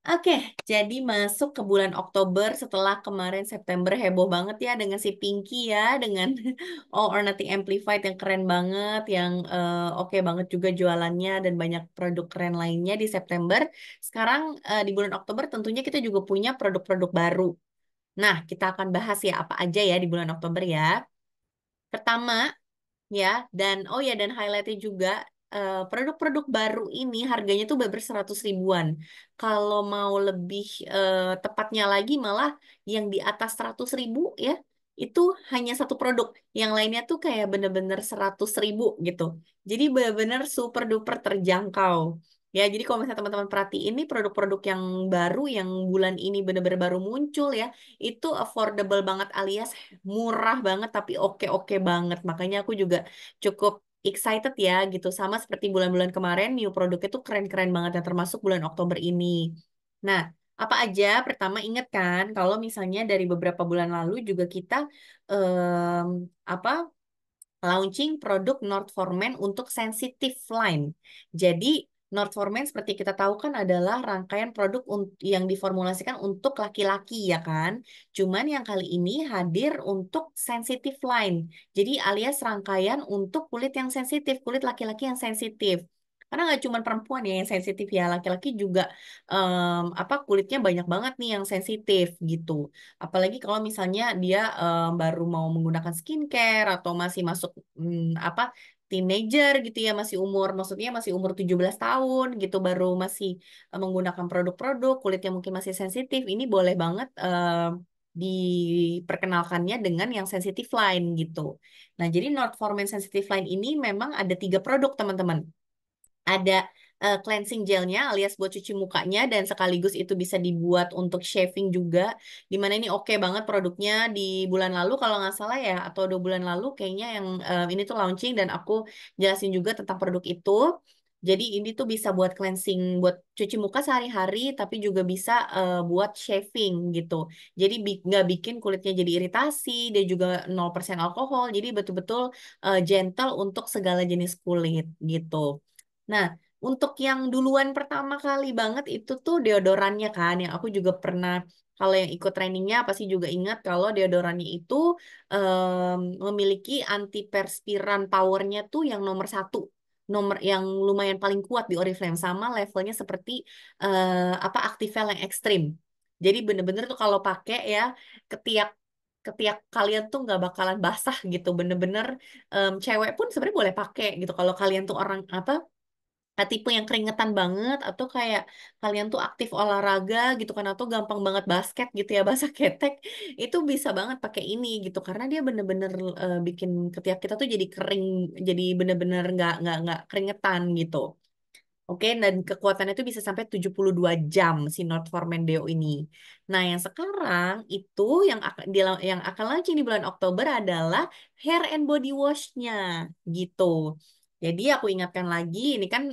Oke, jadi masuk ke bulan Oktober setelah kemarin September heboh banget ya dengan si Pinky ya, dengan All or Nothing Amplified yang keren banget, yang oke banget juga jualannya dan banyak produk keren lainnya di September. Sekarang di bulan Oktober tentunya kita juga punya produk-produk baru. Nah, kita akan bahas ya apa aja ya di bulan Oktober ya. Pertama, ya oh ya dan highlightnya juga produk-produk baru ini harganya tuh beber 100 ribuan. Kalau mau lebih tepatnya lagi malah yang di atas 100 ribu ya itu hanya satu produk, yang lainnya tuh kayak bener-bener 100 ribu gitu. Jadi bener-bener super duper terjangkau. Ya, jadi kalau misalnya teman-teman perhatiin ini produk-produk yang baru yang bulan ini bener-bener baru muncul ya, itu affordable banget alias murah banget tapi oke-oke banget. Makanya aku juga cukup excited ya gitu. Sama seperti bulan-bulan kemarin, new produk itu keren-keren banget yang termasuk bulan Oktober ini. Nah, apa aja? Pertama ingat kan kalau misalnya dari beberapa bulan lalu juga kita em, apa launching produk Nordformen untuk sensitive line. Jadi Nordformen seperti kita tahu kan adalah rangkaian produk yang diformulasikan untuk laki-laki ya kan. Cuman yang kali ini hadir untuk sensitive line. Jadi alias rangkaian untuk kulit yang sensitif, kulit laki-laki yang sensitif. Karena nggak cuma perempuan ya yang sensitif ya, laki-laki juga kulitnya banyak banget nih yang sensitif gitu. Apalagi kalau misalnya dia baru mau menggunakan skincare atau masih masuk teenager gitu ya, masih umur maksudnya masih umur 17 tahun gitu baru masih menggunakan produk-produk kulitnya mungkin masih sensitif, ini boleh banget diperkenalkannya dengan yang sensitive line gitu. Nah, jadi Nordformen sensitive line ini memang ada 3 produk teman-teman. Ada cleansing gelnya alias buat cuci mukanya dan sekaligus itu bisa dibuat untuk shaving juga. Dimana ini oke banget produknya di bulan lalu kalau nggak salah ya atau 2 bulan lalu kayaknya yang ini tuh launching dan aku jelasin juga tentang produk itu. Jadi ini tuh bisa buat cleansing, buat cuci muka sehari-hari, tapi juga bisa buat shaving gitu. Jadi nggak bikin kulitnya jadi iritasi, dia juga 0% alkohol, jadi betul-betul gentle untuk segala jenis kulit gitu. Nah, untuk yang duluan pertama kali banget itu tuh deodorannya kan, yang aku juga pernah, kalau yang ikut trainingnya pasti juga ingat kalau deodorannya itu memiliki antiperspiran powernya tuh yang nomor satu, nomor yang lumayan paling kuat di Oriflame sama levelnya seperti Activel yang ekstrim. Jadi bener-bener tuh kalau pakai ya ketiak ketiak kalian tuh nggak bakalan basah gitu, bener-bener cewek pun sebenarnya boleh pakai gitu kalau kalian tuh orang tipe yang keringetan banget atau kayak kalian tuh aktif olahraga gitu kan atau gampang banget basket gitu ya basah ketek, itu bisa banget pakai ini gitu karena dia bener-bener bikin ketiak kita tuh jadi kering, jadi bener-bener nggak keringetan gitu. Oke, dan kekuatannya itu bisa sampai 72 jam si Nordformen Deo ini. Nah, yang sekarang itu yang akan launching di bulan Oktober adalah hair and body wash-nya gitu. Jadi aku ingatkan lagi, ini kan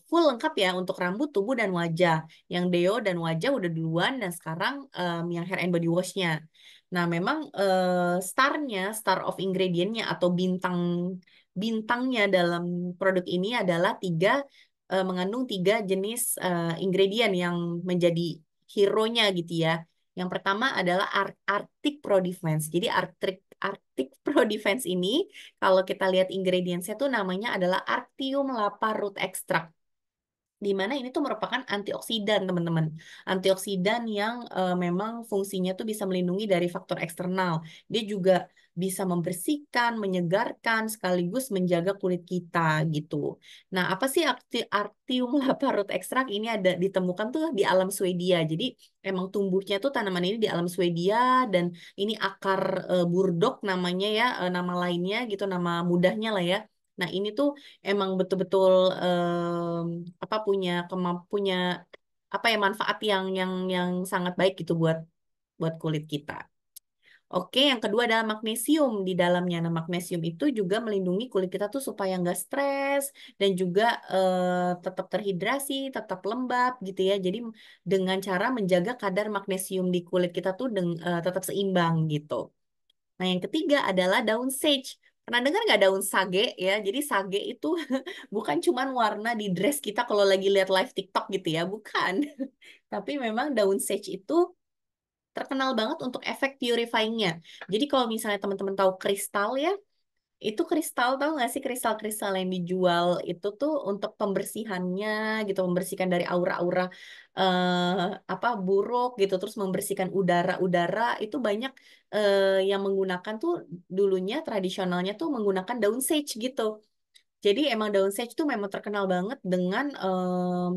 full lengkap ya untuk rambut, tubuh, dan wajah. Yang deo dan wajah udah duluan, dan sekarang yang hair and body wash-nya. Nah, memang star of ingredient-nya atau bintangnya dalam produk ini adalah mengandung 3 jenis ingredient yang menjadi hero-nya gitu ya. Yang pertama adalah Arctic Pro Defense. Jadi Arctic Pro Defense ini kalau kita lihat ingredients-nya tuh namanya adalah Arctium Lapa Root Extract. Di mana ini tuh merupakan antioksidan, teman-teman. Antioksidan yang memang fungsinya tuh bisa melindungi dari faktor eksternal. Dia juga bisa membersihkan, menyegarkan, sekaligus menjaga kulit kita gitu. Nah, apa sih Arctium laparut ekstrak? Ini ada ditemukan tuh di alam Swedia. Jadi emang tumbuhnya tuh tanaman ini di alam Swedia dan ini akar burdok namanya ya, nama lainnya gitu, nama mudahnya lah ya. Nah, ini tuh emang betul-betul punya apa ya manfaat yang sangat baik gitu buat buat kulit kita. Oke, yang kedua adalah magnesium di dalamnya. Nah, magnesium itu juga melindungi kulit kita tuh supaya nggak stres dan juga tetap terhidrasi, tetap lembab gitu ya. Jadi dengan cara menjaga kadar magnesium di kulit kita tuh tetap seimbang gitu. Nah, yang ketiga adalah daun sage. Pernah dengar nggak daun sage ya? Jadi sage itu bukan cuman warna di dress kita kalau lagi lihat live TikTok gitu ya, bukan. Tapi memang daun sage itu terkenal banget untuk efek purifying-nya. Jadi kalau misalnya teman-teman tahu kristal ya, itu kristal tahu nggak sih kristal-kristal yang dijual itu tuh untuk pembersihannya gitu, membersihkan dari aura-aura apa buruk gitu, terus membersihkan udara-udara itu banyak yang menggunakan tuh dulunya tradisionalnya tuh menggunakan daun sage gitu. Jadi emang daun sage tuh memang terkenal banget dengan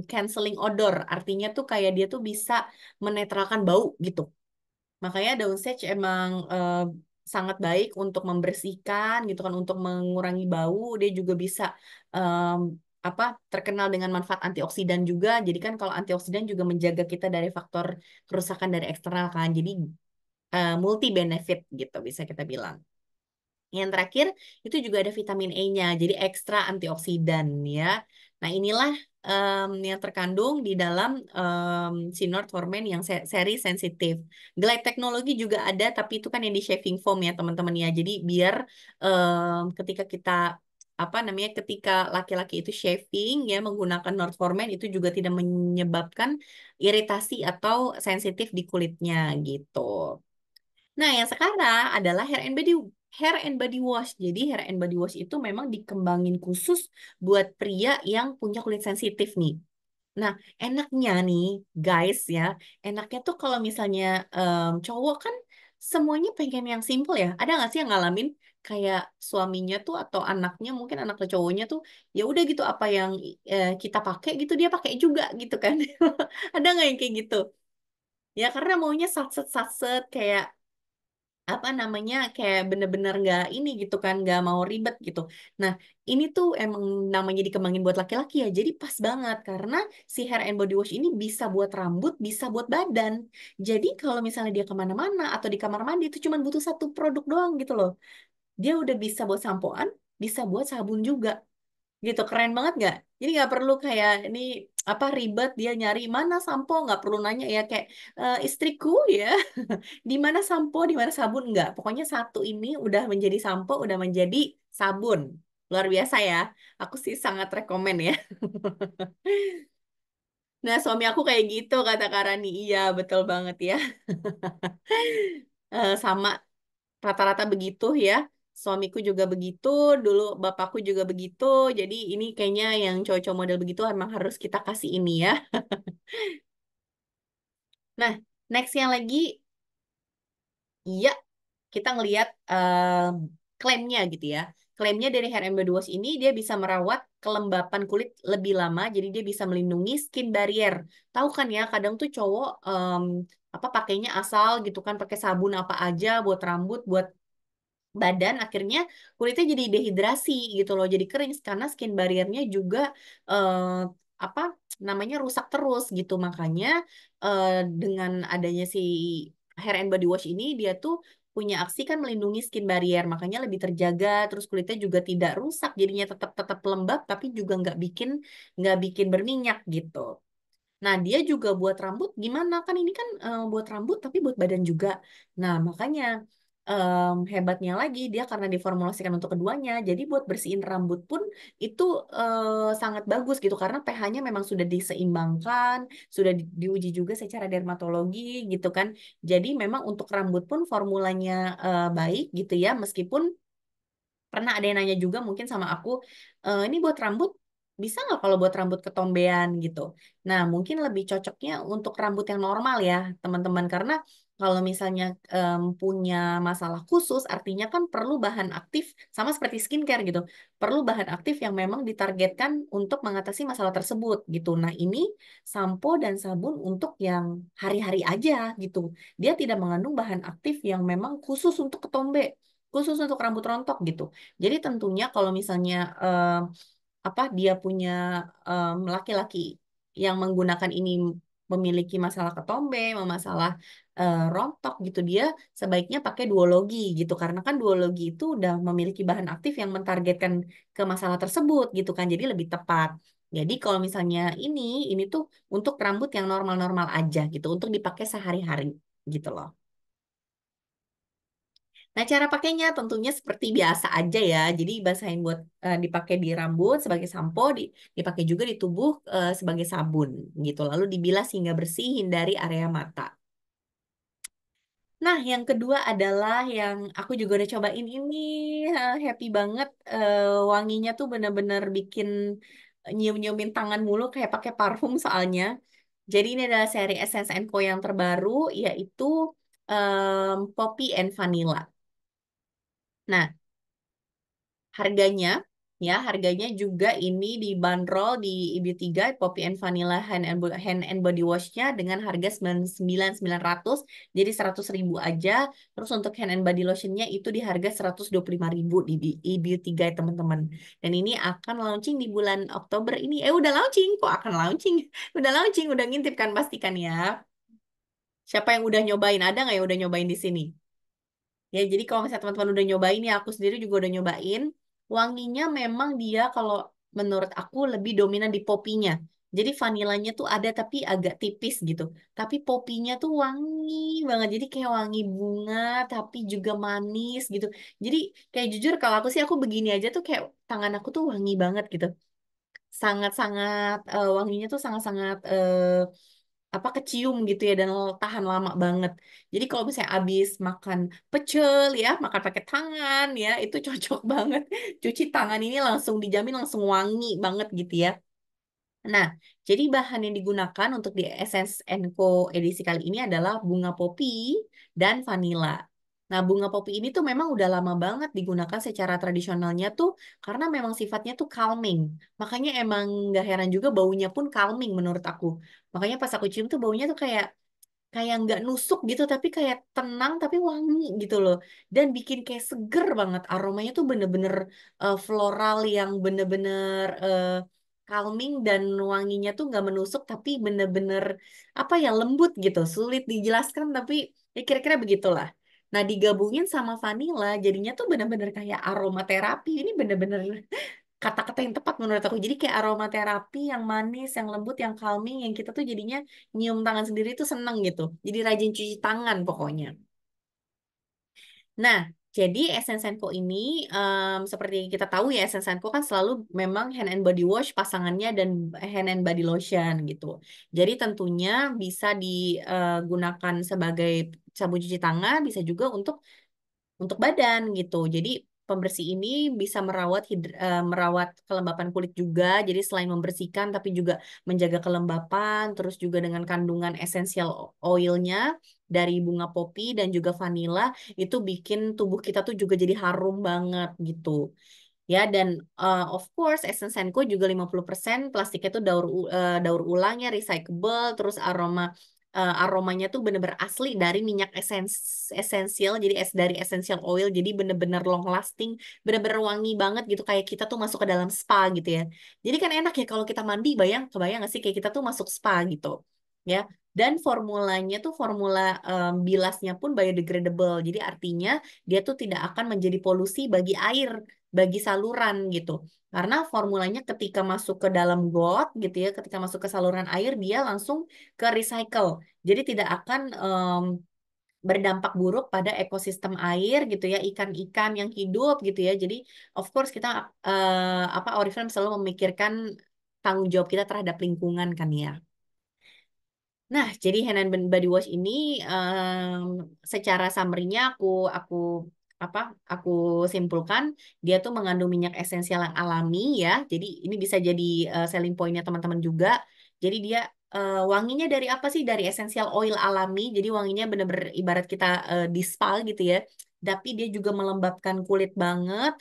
canceling odor, artinya tuh kayak dia tuh bisa menetralkan bau gitu. Makanya daun sage emang sangat baik untuk membersihkan gitu kan, untuk mengurangi bau. Dia juga bisa em, apa terkenal dengan manfaat antioksidan juga. Jadi kan kalau antioksidan juga menjaga kita dari faktor kerusakan dari eksternal kan. Jadi multi benefit gitu bisa kita bilang. Yang terakhir itu juga ada vitamin E-nya, jadi ekstra antioksidan ya. Nah inilah yang terkandung di dalam si Northformen yang seri sensitif. Glide teknologi juga ada, tapi itu kan yang di shaving foam ya teman-teman ya. Jadi biar ketika kita apa namanya ketika laki-laki itu shaving ya menggunakan Northformen itu juga tidak menyebabkan iritasi atau sensitif di kulitnya gitu. Nah, yang sekarang adalah hair and body wash. Jadi hair and body wash itu memang dikembangin khusus buat pria yang punya kulit sensitif nih. Nah, enaknya nih, guys ya, enaknya tuh kalau misalnya cowok kan semuanya pengen yang simple ya. Ada nggak sih yang ngalamin kayak suaminya tuh atau anaknya mungkin anak cowoknya tuh ya udah gitu apa yang kita pakai gitu dia pakai juga gitu kan. Ada nggak yang kayak gitu? Ya karena maunya satset satset kayak apa namanya kayak bener-bener nggak ini gitu kan nggak mau ribet gitu. Nah ini tuh emang namanya dikembangin buat laki-laki ya jadi pas banget karena si hair and body wash ini bisa buat rambut bisa buat badan. Jadi kalau misalnya dia kemana-mana atau di kamar mandi itu cuma butuh satu produk doang gitu loh. Dia udah bisa buat sampoan bisa buat sabun juga gitu keren banget nggak? Jadi nggak perlu kayak ini apa ribet dia nyari mana sampo nggak perlu nanya ya kayak istriku ya di mana sampo, di mana sabun enggak. Pokoknya satu ini udah menjadi sampo, udah menjadi sabun. Luar biasa ya. Aku sih sangat rekomen ya. Nah, suami aku kayak gitu kata Karani. Iya, betul banget ya. Sama rata-rata begitu ya. Suamiku juga begitu, dulu bapakku juga begitu. Jadi ini kayaknya yang cowok-cowok model begitu emang harus kita kasih ini ya. Nah, next yang lagi, iya kita ngelihat klaimnya gitu ya. Klaimnya dari Hair and Body Wash ini dia bisa merawat kelembapan kulit lebih lama, jadi dia bisa melindungi skin barrier. Tahu kan ya, kadang tuh cowok apa pakainya asal gitu kan, pakai sabun apa aja buat rambut, buat badan akhirnya kulitnya jadi dehidrasi gitu loh jadi kering karena skin barriernya juga eh, apa namanya rusak terus gitu makanya eh, dengan adanya si hair and body wash ini dia tuh punya aksi kan melindungi skin barrier makanya lebih terjaga terus kulitnya juga tidak rusak jadinya tetap tetap lembab tapi juga nggak bikin berminyak gitu. Nah, dia juga buat rambut gimana? Kan ini kan buat rambut tapi buat badan juga. Nah, makanya hebatnya lagi dia karena diformulasikan untuk keduanya. Jadi buat bersihin rambut pun itu sangat bagus gitu karena pH-nya memang sudah diseimbangkan, sudah diuji juga secara dermatologi gitu kan. Jadi memang untuk rambut pun formulanya baik gitu ya meskipun pernah ada yang nanya juga mungkin sama aku, ini buat rambut bisa nggak kalau buat rambut ketombean gitu? Nah, mungkin lebih cocoknya untuk rambut yang normal ya, teman-teman. Karena kalau misalnya punya masalah khusus, artinya kan perlu bahan aktif, sama seperti skincare gitu. Perlu bahan aktif yang memang ditargetkan untuk mengatasi masalah tersebut gitu. Nah, ini sampo dan sabun untuk yang hari-hari aja gitu. Dia tidak mengandung bahan aktif yang memang khusus untuk ketombe khusus untuk rambut rontok gitu. Jadi tentunya kalau misalnya apa dia punya laki-laki yang menggunakan ini memiliki masalah ketombe, masalah rontok gitu, dia sebaiknya pakai duologi gitu karena kan duologi itu udah memiliki bahan aktif yang mentargetkan ke masalah tersebut gitu kan. Jadi lebih tepat. Jadi kalau misalnya ini tuh untuk rambut yang normal-normal aja gitu, untuk dipakai sehari-hari gitu loh. Nah, cara pakainya tentunya seperti biasa aja ya. Jadi basahin buat dipakai di rambut sebagai sampo, dipakai juga di tubuh sebagai sabun gitu. Lalu dibilas hingga bersih, hindari area mata. Nah, yang kedua adalah yang aku juga udah cobain ini, happy banget. Wanginya tuh bener-bener bikin nyium-nyiumin tangan mulu kayak pakai parfum soalnya. Jadi ini adalah seri Essence Co yang terbaru, yaitu Poppy and Vanilla. Nah, harganya, harganya juga ini dibanderol di Beauty Guide Poppy and Vanilla Hand and Body Wash-nya dengan harga 99.900, jadi 100.000 aja. Terus untuk Hand and Body Lotion-nya itu di harga 125.000 di Beauty Guide teman-teman. Dan ini akan launching di bulan Oktober ini. Udah launching, kok akan launching? Udah launching, udah ngintip kan pastikan ya. Siapa yang udah nyobain? Ada nggak yang udah nyobain di sini? Ya, jadi kalau misalnya teman-teman udah nyobain ya, aku sendiri juga udah nyobain. Wanginya memang dia kalau menurut aku lebih dominan di popinya. Jadi vanilanya tuh ada tapi agak tipis gitu. Tapi popinya tuh wangi banget. Jadi kayak wangi bunga tapi juga manis gitu. Jadi kayak jujur kalau aku sih aku begini aja tuh kayak tangan aku tuh wangi banget gitu. Sangat-sangat wanginya tuh sangat-sangat apa kecium gitu ya dan tahan lama banget. Jadi kalau misalnya abis makan pecel ya, makan pakai tangan ya, itu cocok banget. Cuci tangan ini langsung dijamin langsung wangi banget gitu ya. Nah, jadi bahan yang digunakan untuk di Essence Co edisi kali ini adalah bunga popi dan vanila. Nah, bunga popi ini tuh memang udah lama banget digunakan secara tradisionalnya tuh karena memang sifatnya tuh calming. Makanya emang gak heran juga baunya pun calming menurut aku. Makanya pas aku cium tuh baunya tuh kayak kayak nggak nusuk gitu tapi kayak tenang tapi wangi gitu loh dan bikin kayak seger banget aromanya tuh bener-bener floral yang bener-bener calming dan wanginya tuh nggak menusuk tapi bener-bener apa ya lembut gitu sulit dijelaskan tapi ya kira-kira begitulah. Nah, digabungin sama vanilla jadinya tuh bener-bener kayak aromaterapi. Ini bener-bener kata-kata yang tepat menurut aku. Jadi kayak aromaterapi yang manis, yang lembut, yang calming, yang kita tuh jadinya nyium tangan sendiri tuh seneng gitu. Jadi rajin cuci tangan pokoknya. Nah, jadi Essence Co ini seperti kita tahu ya Essence Co kan selalu memang hand and body wash pasangannya dan hand and body lotion gitu. Jadi tentunya bisa digunakan sebagai sabun cuci tangan, bisa juga untuk badan gitu. Jadi pembersih ini bisa merawat kelembapan kulit juga. Jadi selain membersihkan tapi juga menjaga kelembapan, terus juga dengan kandungan essential oilnya dari bunga popi dan juga vanilla itu bikin tubuh kita tuh juga jadi harum banget gitu. Ya, dan of course Essence Co juga 50% plastiknya tuh daur ulang ya, recyclable, terus aromanya tuh bener-bener asli dari minyak esensial, jadi dari essential oil, jadi bener-bener long lasting, bener-bener wangi banget gitu, kayak kita tuh masuk ke dalam spa gitu ya. Jadi kan enak ya kalau kita mandi, kebayang gak sih kayak kita tuh masuk spa gitu. Ya, dan formulanya tuh formula bilasnya pun biodegradable. Jadi artinya dia tuh tidak akan menjadi polusi bagi air, bagi saluran gitu. Karena formulanya ketika masuk ke dalam got gitu ya, ketika masuk ke saluran air dia langsung ke recycle. Jadi tidak akan berdampak buruk pada ekosistem air gitu ya, ikan-ikan yang hidup gitu ya. Jadi of course kita apa Oriflame selalu memikirkan tanggung jawab kita terhadap lingkungan kan ya. Nah, jadi hand and body wash ini secara summary-nya aku apa aku simpulkan dia tuh mengandung minyak esensial yang alami ya. Jadi ini bisa jadi selling point-nya teman-teman juga. Jadi dia wanginya dari apa sih? Dari esensial oil alami. Jadi wanginya bener-bener ibarat kita di spa gitu ya. Tapi dia juga melembabkan kulit banget.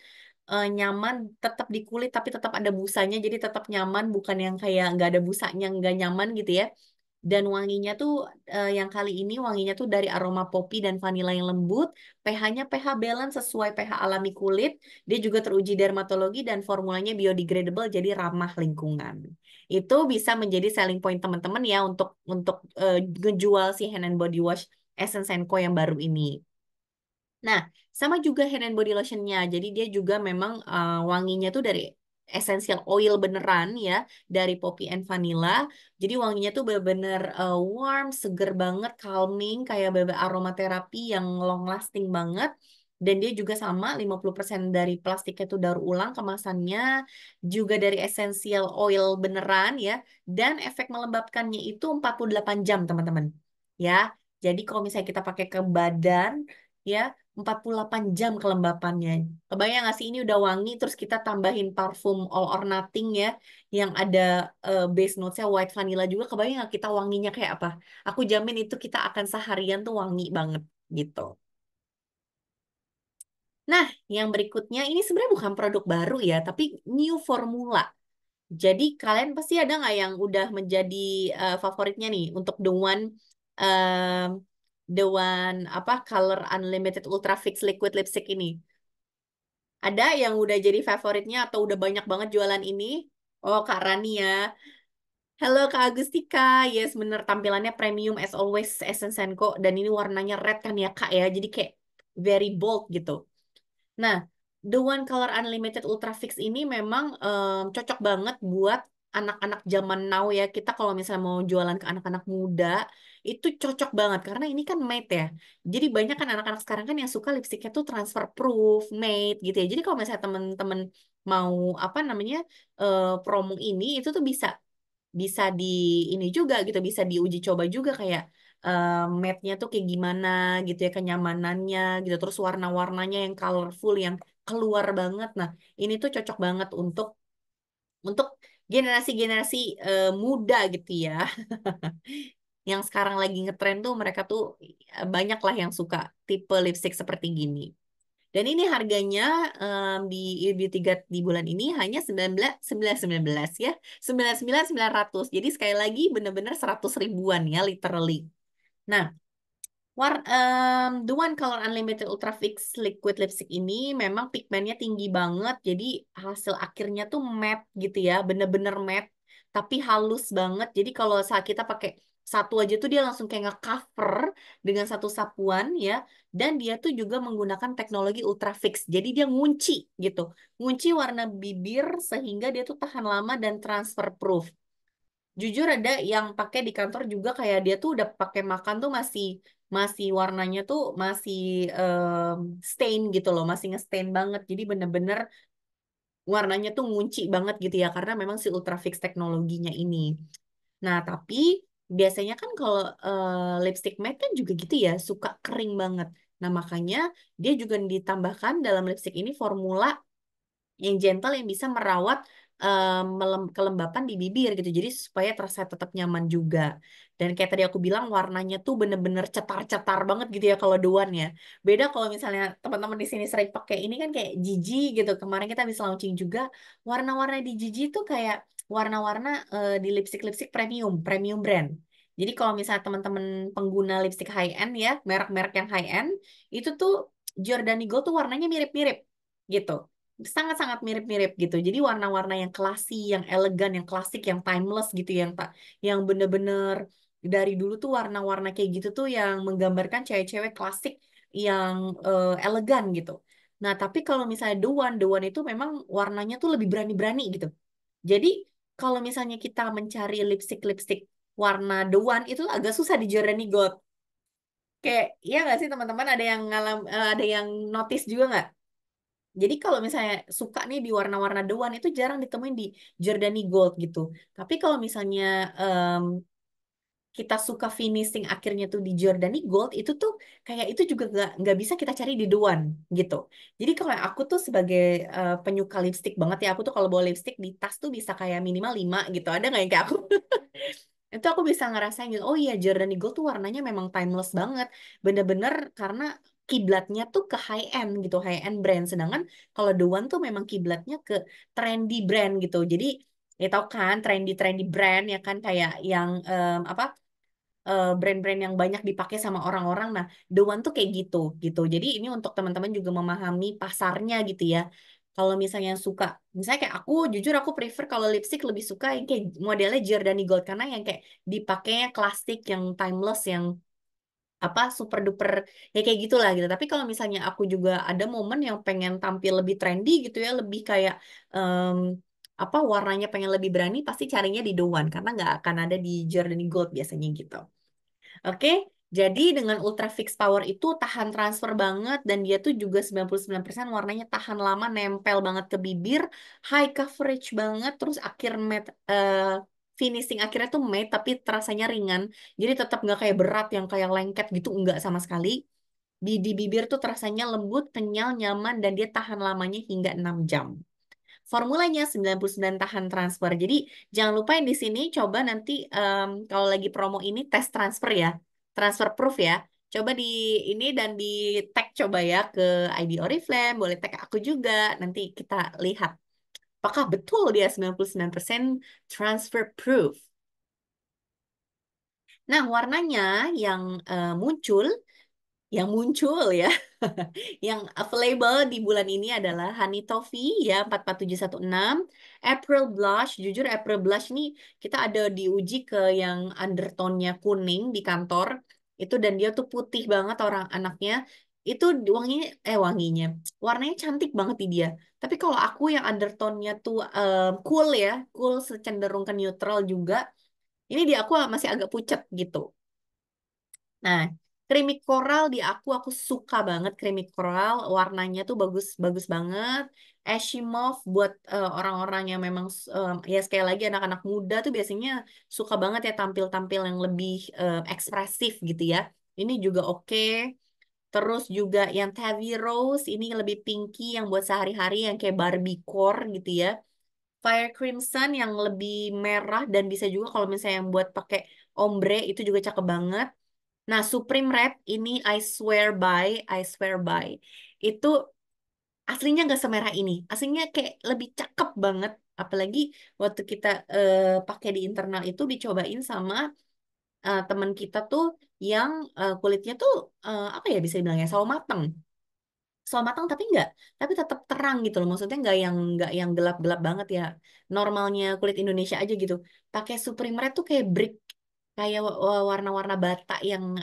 Nyaman tetap di kulit tapi tetap ada busanya jadi tetap nyaman bukan yang kayak nggak ada busanya nggak nyaman gitu ya. Dan wanginya tuh yang kali ini wanginya tuh dari aroma popi dan vanila yang lembut, pH-nya pH balance sesuai pH alami kulit. Dia juga teruji dermatologi dan formulanya biodegradable jadi ramah lingkungan. Itu bisa menjadi selling point teman-teman ya untuk ngejual si hand and body wash Essence Co yang baru ini. Nah, sama juga hand and body lotionnya. Jadi dia juga memang wanginya tuh dari essential oil beneran ya, dari poppy and vanilla. Jadi wanginya tuh bener-bener warm, seger banget, calming, kayak bener aromaterapi yang long lasting banget. Dan dia juga sama, 50% dari plastiknya itu daur ulang kemasannya, juga dari essential oil beneran ya, dan efek melembabkannya itu 48 jam, teman-teman. Ya, jadi kalau misalnya kita pakai ke badan, ya 48 jam kelembapannya. Kebayang nggak sih ini udah wangi, terus kita tambahin parfum All or Nothing ya, yang ada base notes-nya white vanilla juga, kebayang nggak kita wanginya kayak apa? Aku jamin itu kita akan seharian tuh wangi banget gitu. Nah, yang berikutnya ini sebenarnya bukan produk baru ya, tapi new formula. Jadi kalian pasti ada nggak yang udah menjadi favoritnya nih untuk um, the one apa Color Unlimited Ultra Fix Liquid Lipstick ini? Ada yang udah jadi favoritnya atau udah banyak banget jualan ini? Oh, Kak Rani ya. Halo Kak Agustika, yes bener tampilannya premium as always Essence Co. Dan ini warnanya red kan ya Kak ya, jadi kayak very bold gitu. Nah, The One Color Unlimited Ultra Fix ini memang cocok banget buat anak-anak zaman now ya. Kita kalau misalnya mau jualan ke anak-anak muda, itu cocok banget karena ini kan matte ya. Jadi banyak kan anak-anak sekarang kan yang suka lipstiknya tuh transfer proof, matte gitu ya. Jadi kalau misalnya temen-temen mau apa namanya promo itu tuh bisa bisa di ini juga gitu, bisa diuji coba juga kayak matte-nya tuh kayak gimana gitu ya, kenyamanannya gitu, terus warna-warnanya yang colorful yang keluar banget. Nah, ini tuh cocok banget untuk generasi-generasi muda gitu ya. Yang sekarang lagi ngetren tuh mereka tuh banyak lah yang suka tipe lipstick seperti gini. Dan ini harganya di bulan ini hanya 19 ya. 99.900. Jadi sekali lagi benar-benar 100 ribuan ya literally. Nah, The One Color Unlimited Ultra Fix Liquid Lipstick ini memang pigmennya tinggi banget, jadi hasil akhirnya tuh matte gitu ya, bener-bener matte, tapi halus banget. Jadi kalau saat kita pakai satu aja tuh dia langsung kayak nge-cover dengan satu sapuan ya, dan dia tuh juga menggunakan teknologi Ultra Fix, jadi dia ngunci gitu, ngunci warna bibir sehingga dia tuh tahan lama dan transfer proof. Jujur ada yang pakai di kantor juga kayak dia tuh udah pakai makan tuh masih masih warnanya tuh masih stain gitu loh, masih nge-stain banget. Jadi bener-bener warnanya tuh ngunci banget gitu ya karena memang si Ultrafix teknologinya ini. Nah, tapi biasanya kan kalau lipstick matte kan juga gitu ya, suka kering banget. Nah, makanya dia juga ditambahkan dalam lipstick ini formula yang gentle yang bisa merawat kelembapan di bibir gitu. Jadi supaya terasa tetap nyaman juga. Dan kayak tadi aku bilang warnanya tuh bener-bener cetar-cetar banget gitu ya kalau Duan ya. Beda kalau misalnya teman-teman di sini sering pakai ini kan kayak Gigi gitu. Kemarin kita bisa launching juga warna-warna di Gigi tuh kayak warna-warna di lipstick-lipstick premium, premium brand. Jadi kalau misalnya teman-teman pengguna lipstick high end ya, merek-merek yang high end, itu tuh Giordani Gold tuh warnanya mirip-mirip gitu, sangat-sangat mirip-mirip gitu. Jadi warna-warna yang classy, yang elegan, yang klasik, yang timeless gitu, yang tak, yang bener-bener dari dulu tuh warna-warna kayak gitu tuh yang menggambarkan cewek-cewek klasik yang elegan gitu. Nah, tapi kalau misalnya The One itu memang warnanya tuh lebih berani-berani gitu. Jadi kalau misalnya kita mencari lipstick-lipstick warna The One itu agak susah di Giordani Gold. Kayak, iya nggak sih teman-teman ada yang ada yang notice juga nggak? Jadi kalau misalnya suka nih di warna-warna dewan itu jarang ditemuin di Giordani Gold gitu. Tapi kalau misalnya em, kita suka finishing akhirnya tuh di Giordani Gold itu tuh kayak itu juga nggak bisa kita cari di dewan gitu. Jadi kalau aku tuh sebagai penyuka lipstick banget ya, aku tuh kalau bawa lipstick di tas tuh bisa kayak minimal 5 gitu. Ada nggak yang kayak aku? Itu aku bisa ngerasain gitu. Oh iya, Giordani Gold tuh warnanya memang timeless banget. Bener-bener karena kiblatnya tuh ke high end gitu, high end brand. Sedangkan kalau The One tuh memang kiblatnya ke trendy brand gitu. Jadi ya tau kan trendy-trendy brand ya kan kayak yang apa brand-brand yang banyak dipakai sama orang-orang. Nah, The One tuh kayak gitu gitu. Jadi ini untuk teman-teman juga memahami pasarnya gitu ya. Kalau misalnya suka, misalnya kayak aku, jujur aku prefer kalau lipstick lebih suka yang kayak modelnya Giordani Gold karena yang kayak dipakainya klasik, yang timeless, yang apa super duper ya kayak gitulah gitu. Tapi kalau misalnya aku juga ada momen yang pengen tampil lebih trendy gitu ya, lebih kayak em, apa warnanya pengen lebih berani, pasti carinya di The One karena nggak akan ada di Giordani Gold biasanya gitu. Oke, Jadi dengan Ultra Fix Power itu tahan transfer banget dan dia tuh juga 99% warnanya tahan lama, nempel banget ke bibir, high coverage banget, terus akhir matte finishing akhirnya tuh matte tapi terasanya ringan. Jadi tetap nggak kayak berat yang kayak lengket gitu, nggak sama sekali. Di bibir tuh terasanya lembut, kenyal, nyaman dan dia tahan lamanya hingga 6 jam. Formulanya 99 tahan transfer. Jadi jangan lupain di sini coba nanti kalau lagi promo ini tes transfer ya. Transfer proof ya. Coba di ini dan di tag coba ya ke ID Oriflame, boleh tag aku juga. Nanti kita lihat apakah betul dia 99% transfer proof. Nah, warnanya yang muncul ya, yang available di bulan ini adalah Honey Toffee ya 44716, April Blush. Jujur April Blush ini kita ada diuji ke yang undertone-nya kuning di kantor itu dan dia tuh putih banget orang anaknya. Itu wanginya warnanya cantik banget di dia. Tapi kalau aku yang undertone-nya tuh cool ya, cool cenderung ke neutral juga. Ini di aku masih agak pucat gitu. Nah, creamy coral di aku suka banget creamy coral, warnanya tuh bagus bagus banget. Ashy mauve buat orang-orang yang memang ya sekali lagi anak-anak muda tuh biasanya suka banget ya tampil-tampil yang lebih ekspresif gitu ya. Ini juga oke. Terus juga yang Tabby Rose ini lebih pinky yang buat sehari-hari yang kayak Barbie core gitu ya. Fire Crimson yang lebih merah dan bisa juga kalau misalnya yang buat pakai ombre itu juga cakep banget. Nah, Supreme Red ini I swear by. Itu aslinya nggak semerah ini. Aslinya kayak lebih cakep banget. Apalagi waktu kita pakai di internal itu dicobain sama teman kita tuh yang kulitnya tuh apa ya bisa dibilangnya sawo mateng. Sawo matang tapi tetap terang gitu loh. Maksudnya nggak yang gelap-gelap banget ya. Normalnya kulit Indonesia aja gitu. Pakai Supreme Red tuh kayak brick kayak warna-warna bata yang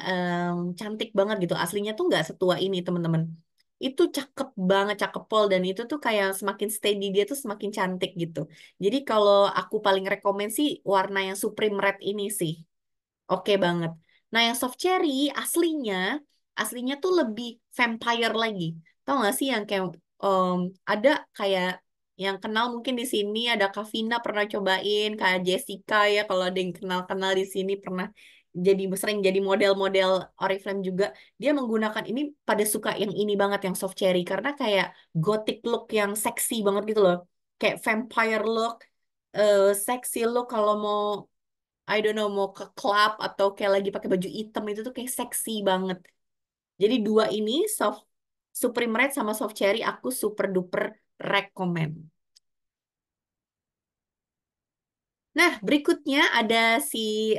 cantik banget gitu. Aslinya tuh nggak setua ini, teman-teman. Itu cakep banget, cakep pol dan itu tuh kayak semakin steady dia tuh semakin cantik gitu. Jadi kalau aku paling rekomen sih warna yang Supreme Red ini sih. Oke banget. Nah, yang soft cherry aslinya tuh lebih vampire lagi. Tahu nggak sih yang kayak em, ada kayak yang kenal mungkin di sini ada Kavina pernah cobain, kayak Jessica ya kalau ada yang kenal-kenal di sini pernah jadi sering jadi model-model Oriflame juga. Dia menggunakan ini pada suka yang ini banget yang soft cherry karena kayak gothic look yang seksi banget gitu loh. Kayak vampire look, seksi look kalau mau I don't know mau ke club atau kayak lagi pakai baju hitam itu tuh kayak seksi banget. Jadi dua ini Supreme Red sama Soft Cherry aku super duper recommend. Nah, berikutnya ada si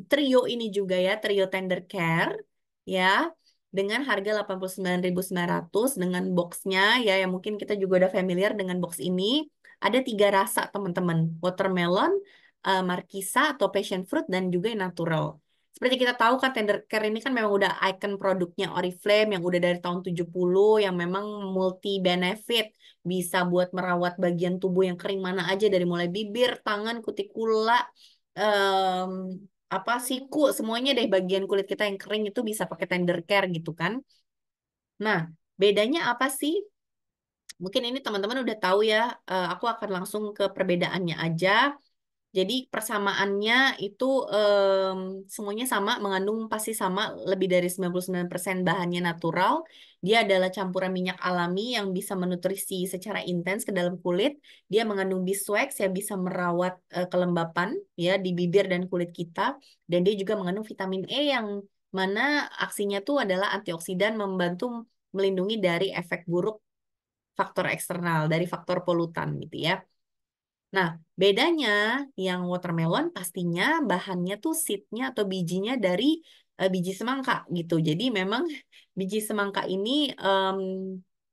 trio ini juga ya, trio Tender Care ya, dengan harga 89.900 dengan boxnya ya, yang mungkin kita juga udah familiar dengan box ini. Ada tiga rasa teman-teman, watermelon, markisa atau passion fruit dan juga yang natural. Seperti kita tahu kan Tender Care ini kan memang udah icon produknya Oriflame yang udah dari tahun 70 yang memang multi benefit bisa buat merawat bagian tubuh yang kering mana aja dari mulai bibir, tangan, kutikula, em, apa siku, semuanya deh bagian kulit kita yang kering itu bisa pakai tender care gitu kan. Nah, bedanya apa sih? Mungkin ini teman-teman udah tahu ya. Aku akan langsung ke perbedaannya aja. Jadi persamaannya itu semuanya sama, mengandung pasti sama, lebih dari 99% bahannya natural. Dia adalah campuran minyak alami yang bisa menutrisi secara intens ke dalam kulit. Dia mengandung beeswax yang bisa merawat kelembapan ya di bibir dan kulit kita. Dan dia juga mengandung vitamin E yang mana aksinya tuh adalah antioksidan membantu melindungi dari efek buruk faktor eksternal, dari faktor polutan gitu ya. Nah, bedanya yang watermelon pastinya bahannya tuh seednya atau bijinya dari biji semangka gitu. Jadi memang biji semangka ini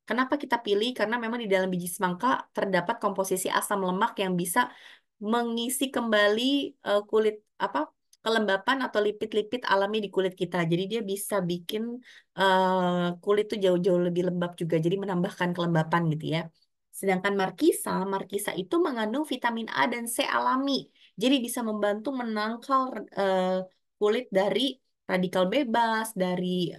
kenapa kita pilih? Karena memang di dalam biji semangka terdapat komposisi asam lemak yang bisa mengisi kembali kulit apa kelembapan atau lipid-lipid alami di kulit kita. Jadi dia bisa bikin kulit tuh jauh-jauh lebih lembab juga. Jadi menambahkan kelembapan gitu ya. Sedangkan markisa itu mengandung vitamin A dan C alami. Jadi bisa membantu menangkal kulit dari radikal bebas, dari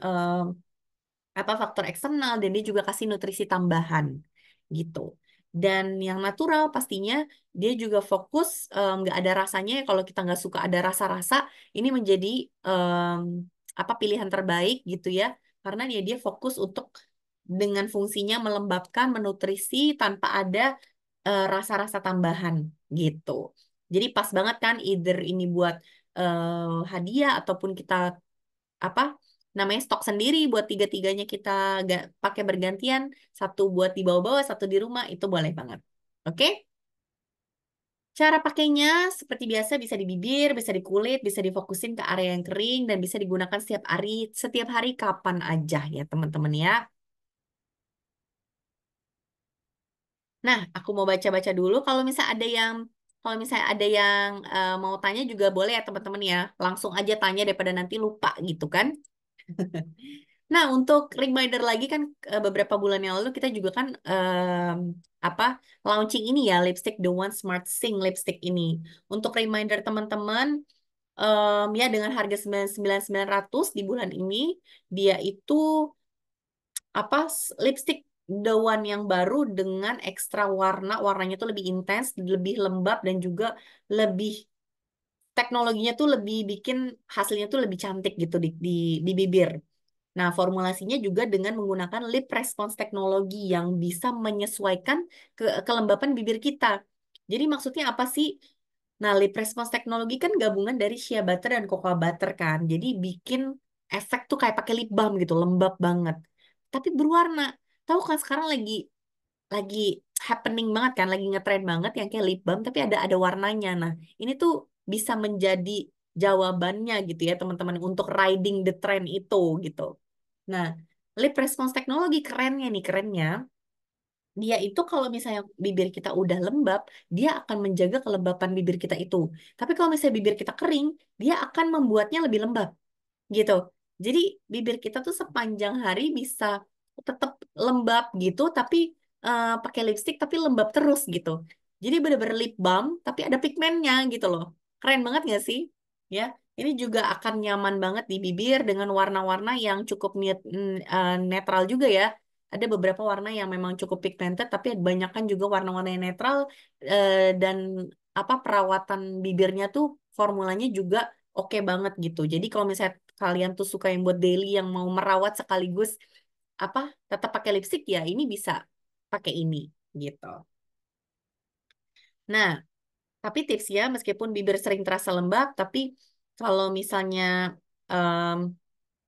apa faktor eksternal, dan dia juga kasih nutrisi tambahan gitu. Dan yang natural pastinya dia juga fokus nggak ada rasanya ya. Kalau kita nggak suka ada rasa-rasa, ini menjadi em, apa pilihan terbaik gitu ya, karena dia fokus untuk dengan fungsinya melembabkan, menutrisi tanpa ada rasa-rasa tambahan gitu. Jadi pas banget kan, either ini buat hadiah ataupun kita apa namanya stok sendiri buat tiga-tiganya, kita gak pakai bergantian, satu buat dibawa-bawa, satu di rumah, itu boleh banget. Oke? Cara pakainya seperti biasa, bisa di bibir, bisa di kulit, bisa difokusin ke area yang kering, dan bisa digunakan setiap hari kapan aja ya teman-teman ya. Nah, aku mau baca-baca dulu. Kalau misalnya ada yang mau tanya juga boleh ya teman-teman ya. Langsung aja tanya daripada nanti lupa gitu kan. Nah, untuk reminder lagi kan, beberapa bulan yang lalu kita juga kan apa launching ini ya, lipstick The One Smart Sing lipstick ini. Untuk reminder teman-teman, ya dengan harga 99.900 di bulan ini, dia itu lipstick The One yang baru dengan ekstra warna, warnanya tuh lebih intens, lebih lembab, dan juga lebih teknologinya tuh lebih bikin hasilnya tuh lebih cantik gitu di bibir. Nah, formulasinya juga dengan menggunakan lip response teknologi yang bisa menyesuaikan kelembapan bibir kita. Jadi maksudnya apa sih? Nah, lip response teknologi kan gabungan dari shea butter dan cocoa butter kan. Jadi bikin efek tuh kayak pakai lip balm gitu, lembab banget. Tapi berwarna. Tahu kan sekarang lagi happening banget kan, lagi ngetren banget yang kayak lip balm tapi ada warnanya. Nah, ini tuh bisa menjadi jawabannya gitu ya teman-teman, untuk riding the trend itu gitu. Nah, lip response teknologi kerennya nih, kerennya dia itu kalau misalnya bibir kita udah lembab, dia akan menjaga kelembapan bibir kita itu. Tapi kalau misalnya bibir kita kering, dia akan membuatnya lebih lembab gitu. Jadi bibir kita tuh sepanjang hari bisa tetap lembab gitu, tapi pakai lipstick tapi lembab terus gitu. Jadi bener-bener lip balm tapi ada pigmennya gitu loh. Keren banget gak sih? Ya, ini juga akan nyaman banget di bibir dengan warna-warna yang cukup netral juga ya. Ada beberapa warna yang memang cukup pigmented, tapi banyak kan juga warna-warna yang netral, dan apa perawatan bibirnya tuh formulanya juga oke banget gitu. Jadi kalau misalnya kalian tuh suka yang buat daily, yang mau merawat sekaligus apa tetap pakai lipstick, ya ini bisa pakai ini gitu. Nah, tapi tips ya, meskipun bibir sering terasa lembab, tapi kalau misalnya em,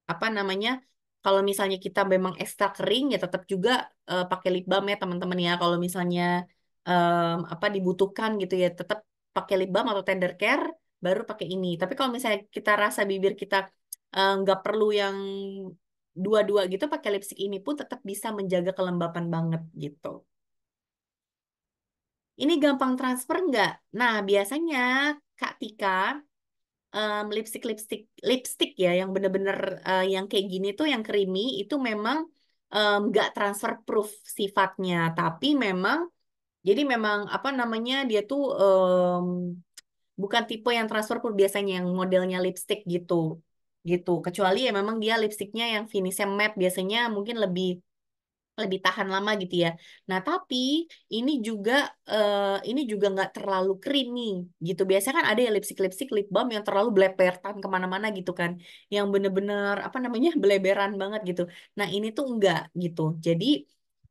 apa namanya, kalau misalnya kita memang ekstra kering, ya tetap juga pakai lip balm ya teman-teman ya. Kalau misalnya apa dibutuhkan gitu ya, tetap pakai lip balm atau tender care, baru pakai ini. Tapi kalau misalnya kita rasa bibir kita nggak perlu yang dua-dua gitu, pakai lipstick ini pun tetap bisa menjaga kelembapan banget gitu. Ini gampang transfer nggak? Nah, biasanya Kak Tika, lipstick ya yang bener-bener yang kayak gini tuh, yang creamy itu memang nggak transfer proof sifatnya, tapi memang jadi memang apa namanya, dia tuh bukan tipe yang transfer proof biasanya, yang modelnya lipstick gitu gitu, kecuali ya memang dia lipsticknya yang finishnya matte, biasanya mungkin lebih lebih tahan lama gitu ya. Nah, tapi ini juga nggak terlalu creamy gitu. Biasanya kan ada ya lipstick lip balm yang terlalu blebertan kemana-mana gitu kan, yang bener-bener apa namanya beleberan banget gitu. Nah, ini tuh enggak gitu. Jadi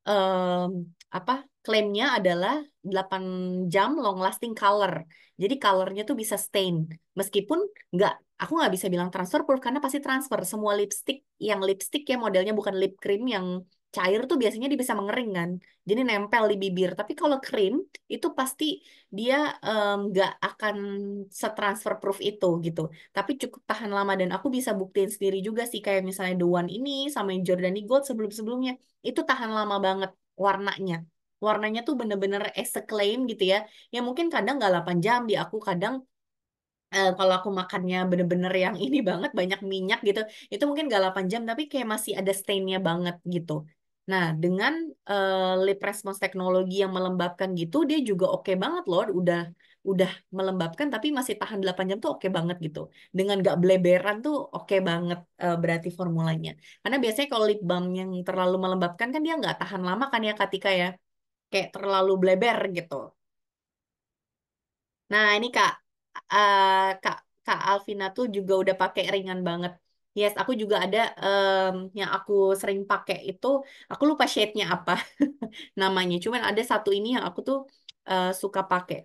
em, apa klaimnya adalah 8 jam long lasting color. Jadi colornya tuh bisa stain. Meskipun nggak, aku nggak bisa bilang transfer proof karena pasti transfer. Semua lipstick ya modelnya bukan lip cream yang cair tuh biasanya dia bisa mengering kan. Jadi nempel di bibir. Tapi kalau krim itu pasti dia nggak akan setransfer proof itu gitu. Tapi cukup tahan lama, dan aku bisa buktiin sendiri juga sih, kayak misalnya The One ini sama yang Jordani Gold sebelum-sebelumnya itu tahan lama banget warnanya. Warnanya tuh bener-bener as a claim gitu ya. Ya mungkin kadang nggak 8 jam di aku, kadang kalau aku makannya bener-bener yang ini banget banyak minyak gitu, itu mungkin gak 8 jam tapi kayak masih ada stainnya banget gitu. Nah, dengan lip response teknologi yang melembabkan gitu, dia juga oke banget loh, udah melembabkan tapi masih tahan 8 jam tuh oke banget gitu. Dengan gak bleberan tuh oke banget berarti formulanya. Karena biasanya kalau lip balm yang terlalu melembabkan kan dia nggak tahan lama kan ya Katika ya. Kayak terlalu bleber gitu. Nah, ini eh, Kak, Kak Alvina tuh juga udah pakai ringan banget. Yes, aku juga ada yang aku sering pakai itu, aku lupa shade-nya apa namanya. Cuman ada satu ini yang aku tuh suka pakai.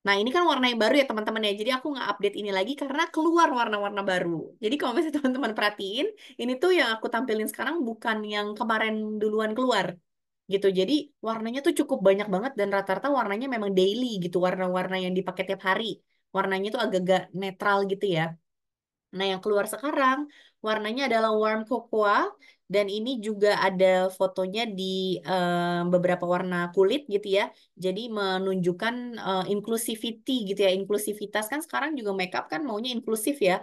Nah, ini kan warna yang baru ya teman-teman ya. Jadi aku nggak update ini lagi karena keluar warna-warna baru. Jadi kalau misalnya teman-teman perhatiin, ini tuh yang aku tampilin sekarang bukan yang kemarin duluan keluar gitu. Jadi warnanya tuh cukup banyak banget dan rata-rata warnanya memang daily gitu, warna-warna yang dipakai tiap hari. Warnanya tuh agak-agak netral gitu ya. Nah, yang keluar sekarang warnanya adalah warm cocoa dan ini juga ada fotonya di beberapa warna kulit gitu ya. Jadi menunjukkan inclusivity gitu ya. Inklusivitas kan sekarang juga makeup kan maunya inklusif ya.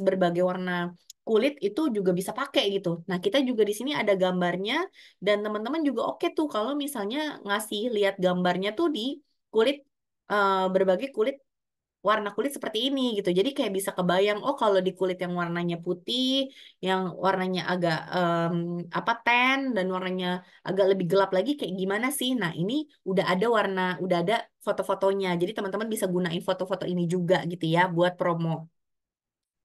Berbagai warna kulit itu juga bisa pakai gitu. Nah, kita juga di sini ada gambarnya dan teman-teman juga oke tuh kalau misalnya ngasih lihat gambarnya tuh di kulit berbagai kulit warna kulit seperti ini gitu. Jadi kayak bisa kebayang, oh kalau di kulit yang warnanya putih, yang warnanya agak apa tan dan warnanya agak lebih gelap lagi kayak gimana sih? Nah, ini udah ada warna, udah ada foto-fotonya. Jadi teman-teman bisa gunain foto-foto ini juga gitu ya buat promo.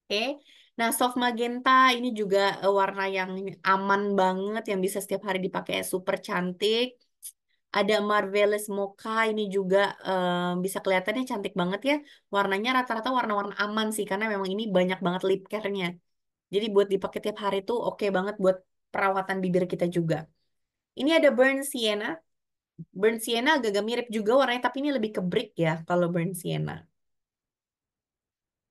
Oke. Nah, soft magenta ini juga warna yang aman banget yang bisa setiap hari dipakai super cantik. Ada Marvelous Mocha ini juga bisa kelihatannya cantik banget ya. Warnanya rata-rata warna-warna aman sih karena memang ini banyak banget lip care-nya. Jadi buat dipakai tiap hari tuh oke banget buat perawatan bibir kita juga. Ini ada Burn Sienna. Burn Sienna agak-agak mirip juga warnanya tapi ini lebih ke brick ya kalau Burn Sienna.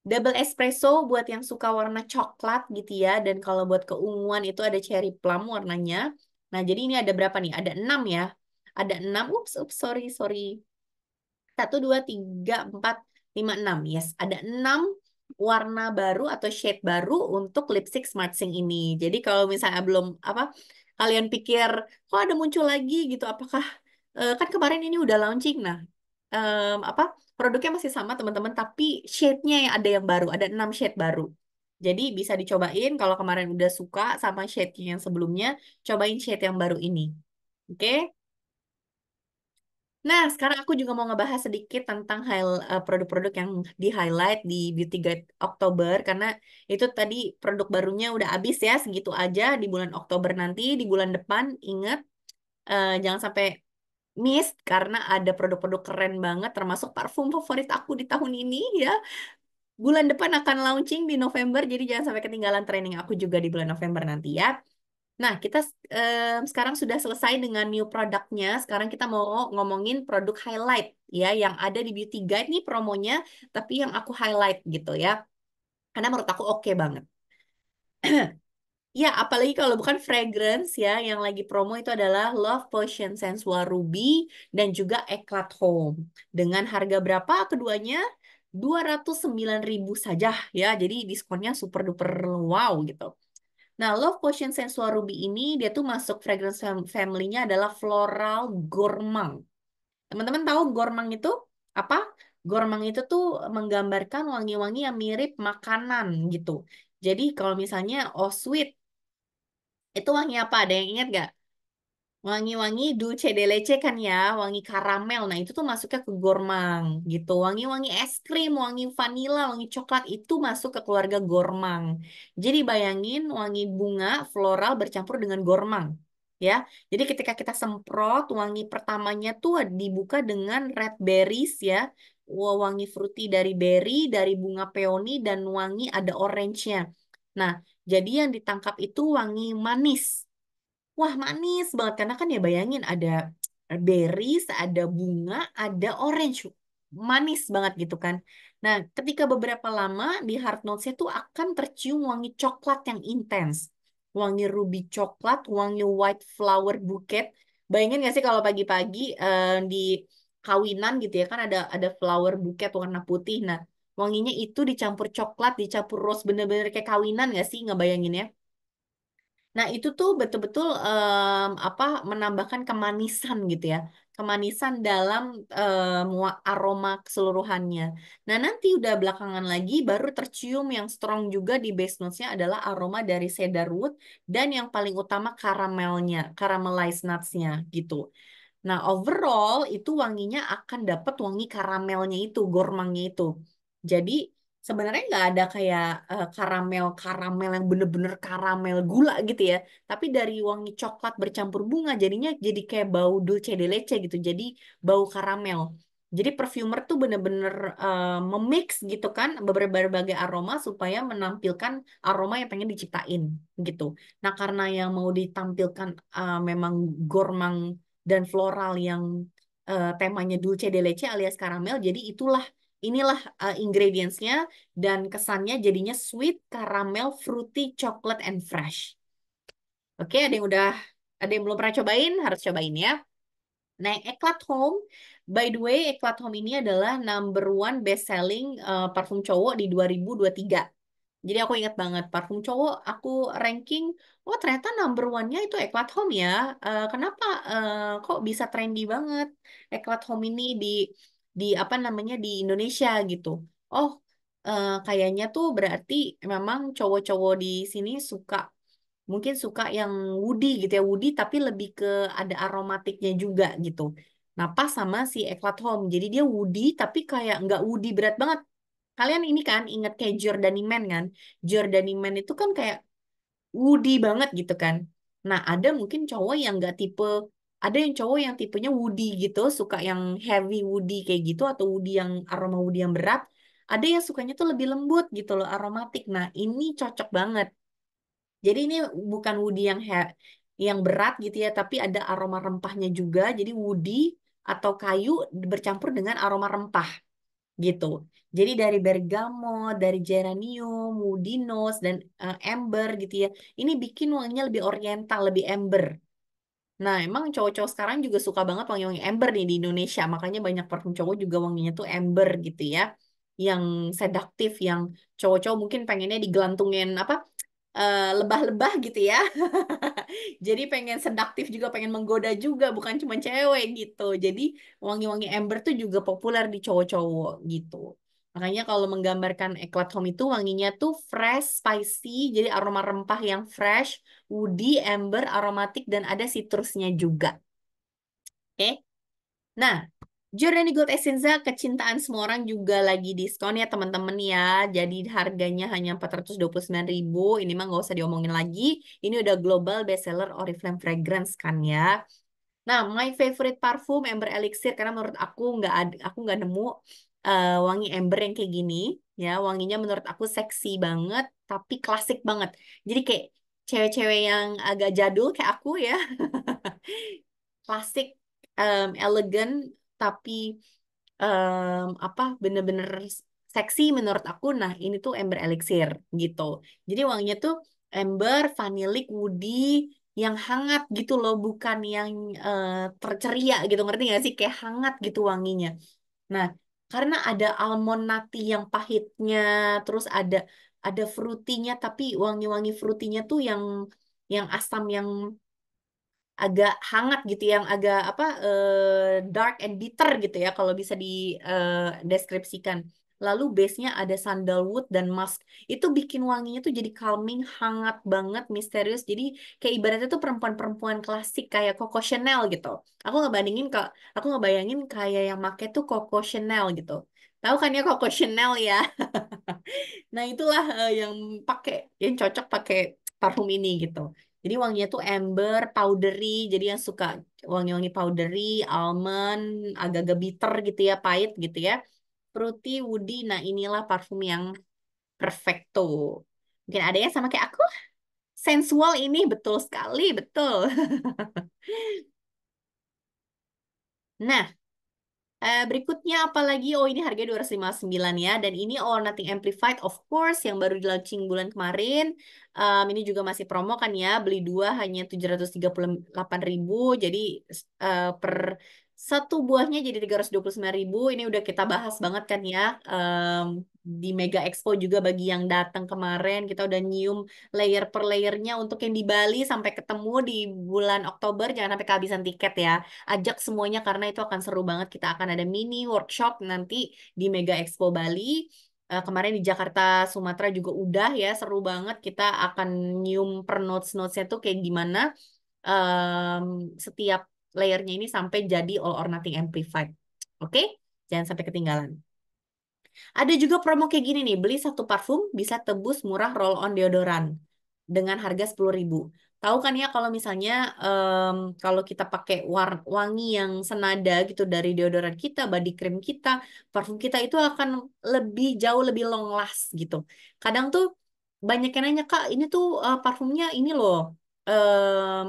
Double espresso buat yang suka warna coklat gitu ya. Dan kalau buat keunguan itu ada cherry plum warnanya. Nah, jadi ini ada berapa nih? Ada 6 ya. Ada 6. Ups, sorry, sorry. Satu, dua, tiga, empat, lima, enam. Yes, ada 6 warna baru atau shade baru untuk lipstick Smart Sing ini. Jadi kalau misalnya belum apa, kalian pikir kok ada muncul lagi gitu, apakah kan kemarin ini udah launching. Nah, apa produknya masih sama teman-teman, tapi shade-nya yang ada yang baru, ada 6 shade baru. Jadi bisa dicobain kalau kemarin udah suka sama shade yang sebelumnya, cobain shade yang baru ini. Oke? Nah, sekarang aku juga mau ngebahas sedikit tentang produk-produk yang di-highlight di Beauty Guide Oktober, karena itu tadi produk barunya udah habis ya, segitu aja di bulan Oktober nanti, di bulan depan, ingat, jangan sampai miss, karena ada produk-produk keren banget, termasuk parfum favorit aku di tahun ini ya. Bulan depan akan launching di November, jadi jangan sampai ketinggalan training aku juga di bulan November nanti ya. Nah, kita sekarang sudah selesai dengan new produknya. Sekarang kita mau ngomongin produk highlight ya, yang ada di Beauty Guide nih promonya, tapi yang aku highlight gitu ya. Karena menurut aku oke banget. Ya, apalagi kalau bukan fragrance ya, yang lagi promo itu adalah Love Potion Sensual Ruby dan juga Eclat Home. Dengan harga berapa keduanya? 209.000 saja ya. Jadi diskonnya super duper wow gitu. Nah, Love Potion Sensual Ruby ini dia tuh masuk fragrance family-nya adalah floral gourmand. Teman-teman tahu gourmand itu apa? Gourmand itu tuh menggambarkan wangi-wangi yang mirip makanan gitu. Jadi kalau misalnya oh sweet, itu wangi apa? Ada yang ingat gak? Wangi-wangi dulce de leche kan ya, wangi karamel. Nah, itu tuh masuknya ke gourmand gitu. Wangi-wangi es krim, wangi vanila, wangi coklat itu masuk ke keluarga gourmand. Jadi bayangin wangi bunga floral bercampur dengan gourmand. Ya, jadi ketika kita semprot, wangi pertamanya tuh dibuka dengan red berries ya, wangi fruity dari berry, dari bunga peony dan wangi ada orange-nya. Nah, jadi yang ditangkap itu wangi manis. Wah, manis banget karena kan ya bayangin ada berries, ada bunga, ada orange. Manis banget gitu kan. Nah, ketika beberapa lama di hard notes-nya tuh akan tercium wangi coklat yang intens. Wangi ruby coklat, wangi white flower bouquet. Bayangin gak sih kalau pagi-pagi di kawinan gitu ya kan ada flower bouquet warna putih. Nah, wanginya itu dicampur coklat, dicampur rose bener-bener kayak kawinan gak sih ngebayangin ya? Nah, itu tuh betul-betul apa menambahkan kemanisan gitu ya. Kemanisan dalam aroma keseluruhannya. Nah, nanti udah belakangan lagi baru tercium yang strong juga di base notes-nya adalah aroma dari cedarwood dan yang paling utama karamelnya, caramelized nuts-nya gitu. Nah, overall itu wanginya akan dapat wangi karamelnya itu, gormangnya itu. Jadi sebenarnya nggak ada kayak karamel yang bener-bener karamel gula gitu ya. Tapi dari wangi coklat bercampur bunga jadinya jadi kayak bau dulce de leche gitu. Jadi bau karamel. Jadi perfumer tuh bener-bener memix gitu kan berbagai aroma supaya menampilkan aroma yang pengen diciptain gitu. Nah, karena yang mau ditampilkan memang gormang dan floral yang temanya dulce de leche alias karamel. Jadi inilah ingredientsnya dan kesannya jadinya sweet, caramel, fruity, chocolate, and fresh. Oke, ada yang belum pernah cobain, harus cobain ya. Nah, yang Eclat Home, by the way, Eclat Home ini adalah number one best selling parfum cowok di 2023. Jadi aku ingat banget parfum cowok aku ranking, oh ternyata number one-nya itu Eclat Home ya. Kenapa kok bisa trendy banget Eclat Home ini di apa namanya di Indonesia gitu. Oh, kayaknya tuh berarti memang cowok-cowok di sini mungkin suka yang woody gitu ya, woody tapi lebih ke ada aromatiknya juga gitu. Nah, pas sama si Eclat Home. Jadi dia woody tapi kayak nggak woody berat banget. Kalian ini kan ingat kayak Giordani Man kan? Giordani Man itu kan kayak woody banget gitu kan. Nah, ada yang cowok yang tipenya woody gitu, suka yang heavy woody kayak gitu atau woody yang aroma woody yang berat. Ada yang sukanya tuh lebih lembut gitu loh, aromatik. Nah, ini cocok banget. Jadi ini bukan woody yang berat gitu ya, tapi ada aroma rempahnya juga. Jadi woody atau kayu bercampur dengan aroma rempah gitu. Jadi dari bergamot, dari geranium, woody nose dan amber gitu ya. Ini bikin wanginya lebih oriental, lebih amber. Nah, emang cowok-cowok sekarang juga suka banget wangi-wangi amber nih di Indonesia. Makanya banyak parfum cowok juga wanginya tuh amber gitu ya. Yang sedaktif, yang cowok-cowok mungkin pengennya digelantungin apa lebah-lebah gitu ya. Jadi pengen sedaktif juga, pengen menggoda juga, bukan cuma cewek gitu. Jadi wangi-wangi amber tuh juga populer di cowok-cowok gitu. Makanya kalau menggambarkan Eclat Home itu wanginya tuh fresh, spicy, jadi aroma rempah yang fresh, woody, amber, aromatik, dan ada citrusnya juga. Oke? Nah, Giordani Gold Essenza kecintaan semua orang juga lagi diskon ya teman-teman ya. Jadi harganya hanya 429.000. Ini mah nggak usah diomongin lagi. Ini udah global bestseller Oriflame Fragrance kan ya. Nah, my favorite parfum Amber Elixir karena menurut aku nggak nemu wangi amber yang kayak gini. Ya, wanginya menurut aku seksi banget tapi klasik banget. Jadi kayak cewek-cewek yang agak jadul kayak aku ya klasik, elegan, tapi apa bener-bener seksi menurut aku. Nah, ini tuh Amber Elixir gitu. Jadi wanginya tuh amber, vanillik, woody, yang hangat gitu loh, bukan yang terceria gitu. Ngerti gak sih? Kayak hangat gitu wanginya. Nah, karena ada almond nutty yang pahitnya, terus ada fruitynya, tapi wangi-wangi fruitynya tuh yang asam yang agak hangat gitu yang agak apa dark and bitter gitu ya kalau bisa dideskripsikan. Lalu base-nya ada sandalwood dan musk. Itu bikin wanginya tuh jadi calming, hangat banget, misterius. Jadi kayak ibaratnya tuh perempuan-perempuan klasik kayak Coco Chanel gitu. Aku aku ngebayangin kayak yang make tuh Coco Chanel gitu. Tahu kan ya Coco Chanel ya? Nah, itulah yang cocok pakai parfum ini gitu. Jadi wanginya tuh amber, powdery, jadi yang suka wangi-wangi powdery, almond, agak-agak bitter gitu ya, pahit gitu ya. Fruity, woody, nah inilah parfum yang perfecto. Mungkin ada yang sama kayak aku? Sensual ini betul sekali, betul. Nah, berikutnya apalagi? Oh, ini harganya 259 ya. Dan ini All Nothing Amplified of course yang baru di launching bulan kemarin. Ini juga masih promo kan ya. Beli dua hanya 738.000. Jadi per Satu buahnya jadi 329.000. Ini udah kita bahas banget kan ya. Di Mega Expo juga bagi yang datang kemarin. Kita udah nyium layer per layernya untuk yang di Bali sampai ketemu di bulan Oktober. Jangan sampai kehabisan tiket ya. Ajak semuanya karena itu akan seru banget. Kita akan ada mini workshop nanti di Mega Expo Bali. Kemarin di Jakarta, Sumatera juga udah ya. Seru banget. Kita akan nyium per notes-notesnya tuh kayak gimana setiap layernya ini sampai jadi all or nothing amplified. Oke? Jangan sampai ketinggalan. Ada juga promo kayak gini nih, beli satu parfum bisa tebus murah roll-on deodoran dengan harga 10.000. Tahu kan ya kalau misalnya kalau kita pakai wangi yang senada gitu dari deodoran kita, body cream kita, parfum kita itu akan lebih jauh lebih long last gitu. Kadang tuh banyak yang nanya, Kak, ini tuh parfumnya ini loh,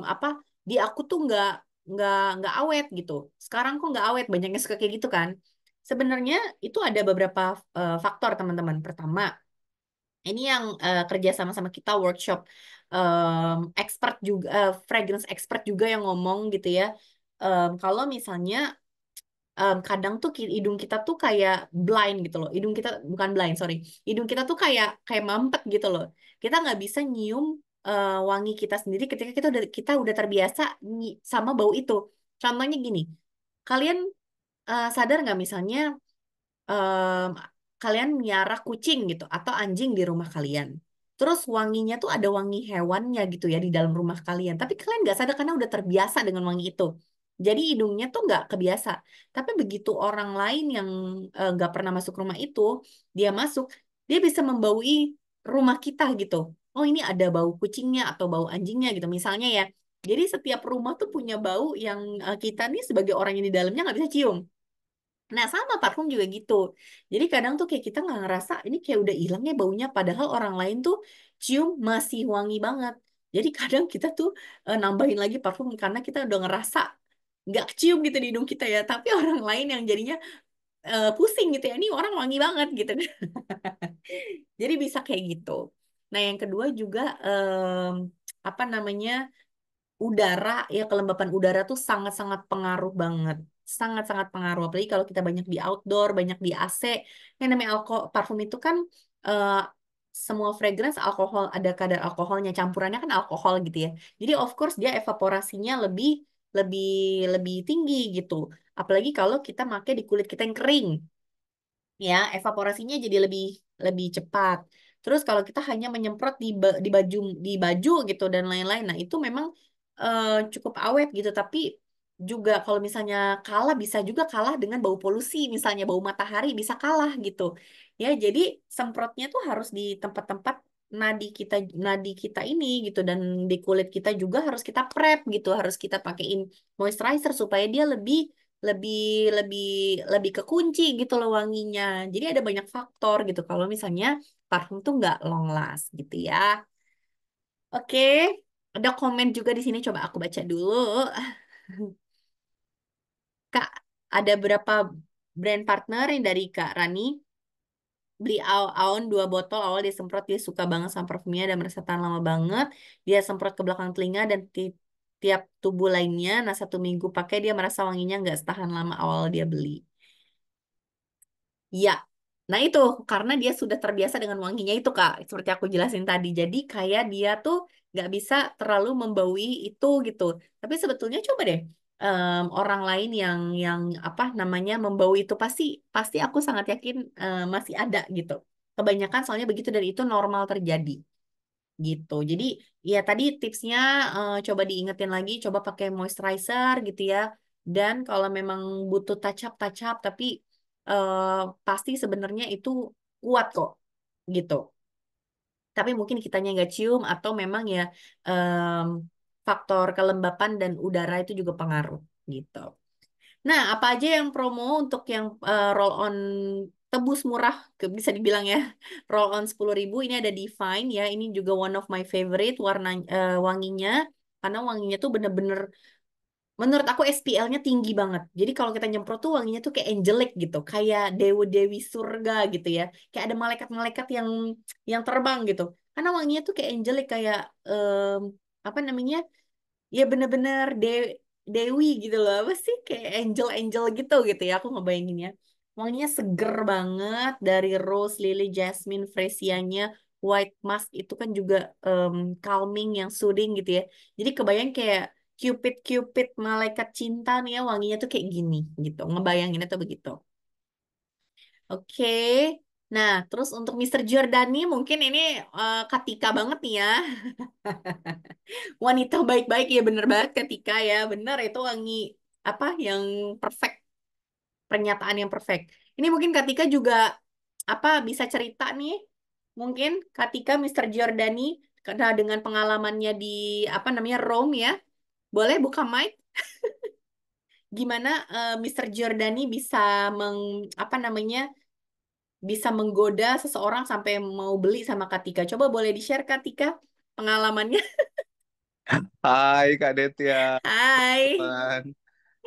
apa di aku tuh nggak awet gitu. Sekarang kok nggak awet? Banyak yang suka kayak gitu kan. Sebenarnya itu ada beberapa faktor teman-teman. Pertama, ini yang kerja sama-sama kita workshop expert juga, fragrance expert juga yang ngomong gitu ya. Kalau misalnya kadang tuh hidung kita tuh kayak blind gitu loh. Hidung kita bukan blind, sorry. Hidung kita tuh kayak kayak mampet gitu loh. Kita nggak bisa nyium wangi kita sendiri ketika kita udah terbiasa sama bau itu. Contohnya gini, kalian sadar nggak misalnya em, kalian miara kucing gitu atau anjing di rumah kalian. Terus wanginya tuh ada wangi hewannya gitu ya di dalam rumah kalian. Tapi kalian nggak sadar karena udah terbiasa dengan wangi itu. Jadi hidungnya tuh nggak kebiasa. Tapi begitu orang lain yang nggak pernah masuk rumah itu, dia masuk, dia bisa membaui rumah kita gitu. Oh ini ada bau kucingnya atau bau anjingnya gitu misalnya ya. Jadi setiap rumah tuh punya bau yang kita nih sebagai orang yang di dalamnya nggak bisa cium. Nah, sama parfum juga gitu. Jadi kadang tuh kayak kita nggak ngerasa ini kayak udah hilang ya baunya, padahal orang lain tuh cium masih wangi banget. Jadi kadang kita tuh nambahin lagi parfum karena kita udah ngerasa nggak kecium gitu di hidung kita ya. Tapi orang lain yang jadinya pusing gitu ya, ini orang wangi banget gitu. Jadi bisa kayak gitu. Nah, yang kedua juga apa namanya? Udara ya, kelembapan udara tuh sangat-sangat pengaruh banget, sangat-sangat pengaruh apalagi kalau kita banyak di outdoor, banyak di AC. Yang namanya parfum itu kan eh, semua fragrance alkohol, ada kadar alkoholnya, campurannya kan alkohol gitu ya, jadi of course dia evaporasinya lebih lebih lebih tinggi gitu, apalagi kalau kita pakai di kulit kita yang kering ya, evaporasinya jadi lebih lebih cepat. Terus kalau kita hanya menyemprot di baju gitu dan lain-lain, nah itu memang cukup awet gitu. Tapi juga kalau misalnya kalah, bisa juga kalah dengan bau polusi, misalnya bau matahari bisa kalah gitu. Ya, jadi semprotnya tuh harus di tempat-tempat nadi kita ini gitu, dan di kulit kita juga harus kita prep gitu, harus kita pakein moisturizer supaya dia lebih lebih lebih lebih kekunci gitu loh wanginya. Jadi ada banyak faktor gitu kalau misalnya parfum tuh nggak long last gitu ya. Oke, ada komen juga di sini, coba aku baca dulu. Kak, ada berapa brand partner yang dari Kak Rani? Beli Aon 2 botol, awal dia semprot, dia suka banget sama parfumnya dan merasa tahan lama banget. Dia semprot ke belakang telinga dan tiap tubuh lainnya. Nah, 1 minggu pakai dia merasa wanginya nggak setahan lama awal dia beli. Iya. Nah itu karena dia sudah terbiasa dengan wanginya itu Kak, seperti aku jelasin tadi. Jadi kayak dia tuh nggak bisa terlalu membaui itu gitu. Tapi sebetulnya coba deh, orang lain yang apa namanya membaui itu pasti pasti aku sangat yakin masih ada gitu. Kebanyakan soalnya begitu dan itu normal terjadi gitu. Jadi ya tadi tipsnya coba diingetin lagi, coba pakai moisturizer gitu ya. Dan kalau memang butuh touch up, tapi eh, pasti sebenarnya itu kuat kok gitu. Tapi mungkin kitanya nggak cium atau memang ya em, faktor kelembapan dan udara itu juga pengaruh gitu. Nah, apa aja yang promo untuk yang roll on tebus murah, bisa dibilang ya, roll on 10.000 ini ada Divine ya, ini juga one of my favorite warna wanginya, karena wanginya tuh bener-bener menurut aku SPL-nya tinggi banget. Jadi kalau kita nyemprot tuh wanginya tuh kayak angelic gitu, kayak dewa-dewi surga gitu ya, kayak ada malaikat-malaikat yang terbang gitu. Karena wanginya tuh kayak angelic, kayak apa namanya? Ya bener-bener dewi gitu loh, apa sih kayak angel-angel gitu ya aku ngebayanginnya. Wanginya seger banget dari rose, lily, jasmine, fresianya, white musk itu kan juga calming yang soothing gitu ya. Jadi kebayang kayak Cupid malaikat cinta nih ya wanginya tuh kayak gini gitu. Ngebayanginnya tuh begitu. Oke. Nah, terus untuk Mister Giordani mungkin ini Katika banget nih ya. Wanita baik-baik ya bener banget Katika ya. Bener itu wangi apa yang perfect, pernyataan yang perfect. Ini mungkin Katika juga apa bisa cerita nih. Mungkin Katika Mister Giordani karena dengan pengalamannya di apa namanya Rome ya. Boleh buka mic? Gimana Mister Giordani bisa apa namanya bisa menggoda seseorang sampai mau beli sama Katika. Coba boleh di-share Katika pengalamannya. Hai Kak Detya, Hai. teman.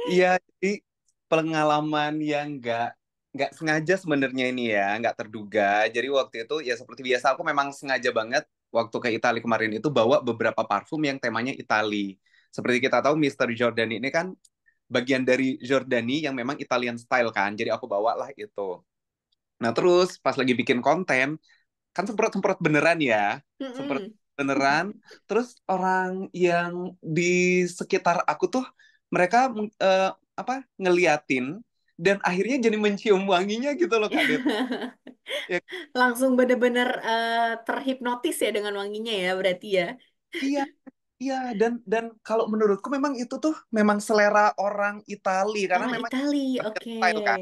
Iya, jadi pengalaman yang nggak sengaja sebenarnya ini ya, nggak terduga. Jadi waktu itu ya seperti biasa aku memang sengaja banget waktu ke Italia kemarin itu bawa beberapa parfum yang temanya Itali. Seperti kita tahu Mister Giordani ini kan bagian dari Giordani yang memang Italian style kan. Jadi aku bawalah itu. Nah terus pas lagi bikin konten kan semprot-semprot beneran ya, semprot Mm-mm. beneran. Terus orang yang di sekitar aku tuh mereka apa ngeliatin dan akhirnya jadi mencium wanginya gitu loh Kak Det. Ya, Langsung bener-bener terhipnotis ya dengan wanginya ya berarti ya. iya, iya dan kalau menurutku memang itu tuh memang selera orang Itali karena Orang memang Itali, Italian oke. style kan.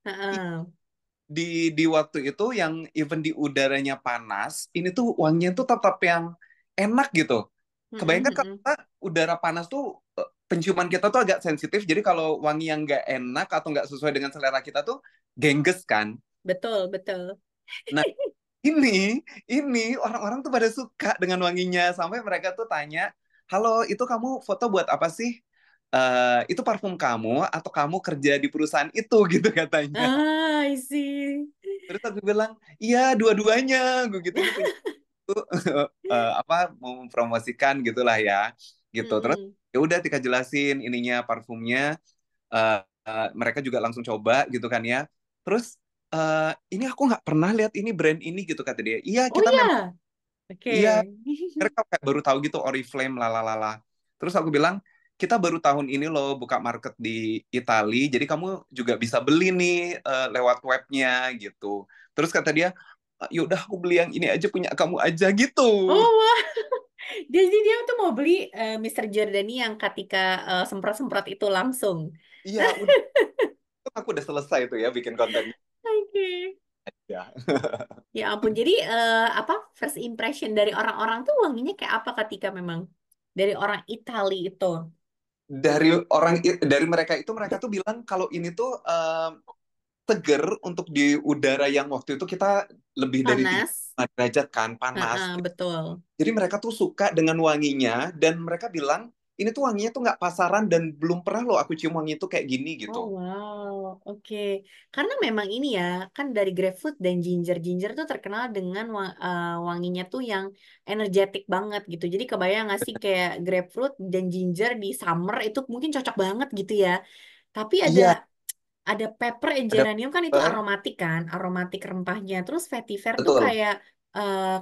Heeh. Di waktu itu yang even di udaranya panas, ini tuh wanginya tuh tetap yang enak gitu. Mm-mm, Kebayangkan kalau mm-mm. kita udara panas tuh penciuman kita tuh agak sensitif. Jadi kalau wangi yang nggak enak atau nggak sesuai dengan selera kita tuh gengges kan. Betul, betul. Nah ini orang-orang tuh pada suka dengan wanginya sampai mereka tuh tanya, halo itu kamu foto buat apa sih? Itu parfum kamu atau kamu kerja di perusahaan itu gitu katanya. Ah, I see. Terus aku bilang, iya dua-duanya. Gue gitu ini punya apa mau mempromosikan gitulah ya, gitu. Terus Mm-mm. ya udah Tika jelasin ininya parfumnya. eh, Mereka juga langsung coba gitu kan ya. Terus ini aku nggak pernah lihat ini brand ini gitu kata dia. Iya Oh kita memang ya, iya oke. mereka kayak baru tahu gitu Oriflame lalalala. Terus aku bilang kita baru tahun ini loh buka market di Itali, jadi kamu juga bisa beli nih lewat webnya gitu. Terus kata dia, yaudah aku beli yang ini aja punya kamu aja gitu. Oh, wah. Jadi dia tuh mau beli Mr. Giordani yang ketika semprot-semprot itu langsung. Iya, udah aku udah selesai tuh ya bikin kontennya. Oke. Ya. Ya ampun, jadi apa first impression dari orang-orang tuh wanginya kayak apa ketika memang dari orang Itali itu Dari mereka itu mereka tuh bilang kalau ini tuh seger untuk di udara yang waktu itu kita lebih dari panas. 35 derajat kan panas. Heeh, betul. Jadi mereka tuh suka dengan wanginya dan mereka bilang ini tuh wanginya tuh nggak pasaran dan belum pernah loh aku cium wangi itu kayak gini gitu. Oh wow, oke. Karena memang ini ya, kan dari grapefruit dan ginger. Ginger tuh terkenal dengan wanginya tuh yang energetik banget gitu. Jadi kebayang nggak sih kayak grapefruit dan ginger di summer itu mungkin cocok banget gitu ya. Tapi Iya, ada pepper and ada geranium kan itu pepper, aromatik kan, aromatik rempahnya. Terus vetiver tuh betul, kayak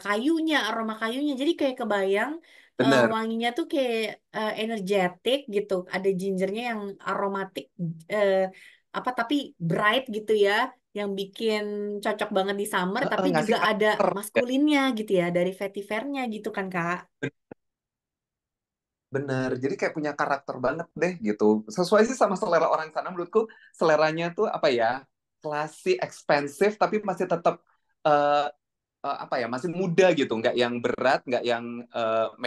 kayunya, aroma kayunya. Jadi kayak kebayang benar. wanginya tuh kayak energetik gitu. Ada gingernya yang aromatik eh, apa tapi bright gitu ya, yang bikin cocok banget di summer. Tapi Ngasih juga ada karakter. Ya. maskulinnya gitu ya dari vetivernya gitu kan Kak. Bener, jadi kayak punya karakter banget deh gitu. Sesuai sih sama selera orang sana menurutku seleranya tuh apa ya, klasik, expensive tapi masih tetap eh, apa ya, masih muda gitu, nggak yang berat, nggak yang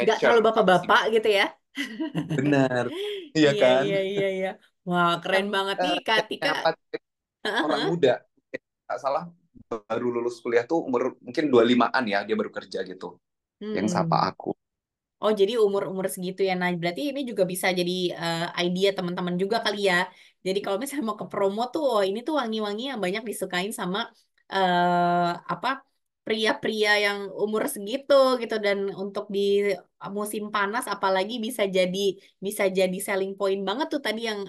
Nggak mature terlalu apa sih? bapak-bapak gitu ya. Bener, iya Iya, kan? iya, iya, iya. Wah, Kan keren banget nih, Kak yang Tika. nyapa orang Heeh. muda, nggak salah baru lulus kuliah tuh umur mungkin 25-an ya dia baru kerja gitu. Yang sapa Hmm. aku. Oh, jadi umur-umur segitu ya. Nah, berarti ini juga bisa jadi idea teman-teman juga kali ya. Jadi kalau misalnya mau ke promo tuh, oh ini tuh wangi-wangi yang banyak disukain sama apa pria-pria yang umur segitu gitu, dan untuk di musim panas apalagi bisa jadi selling point banget tuh tadi yang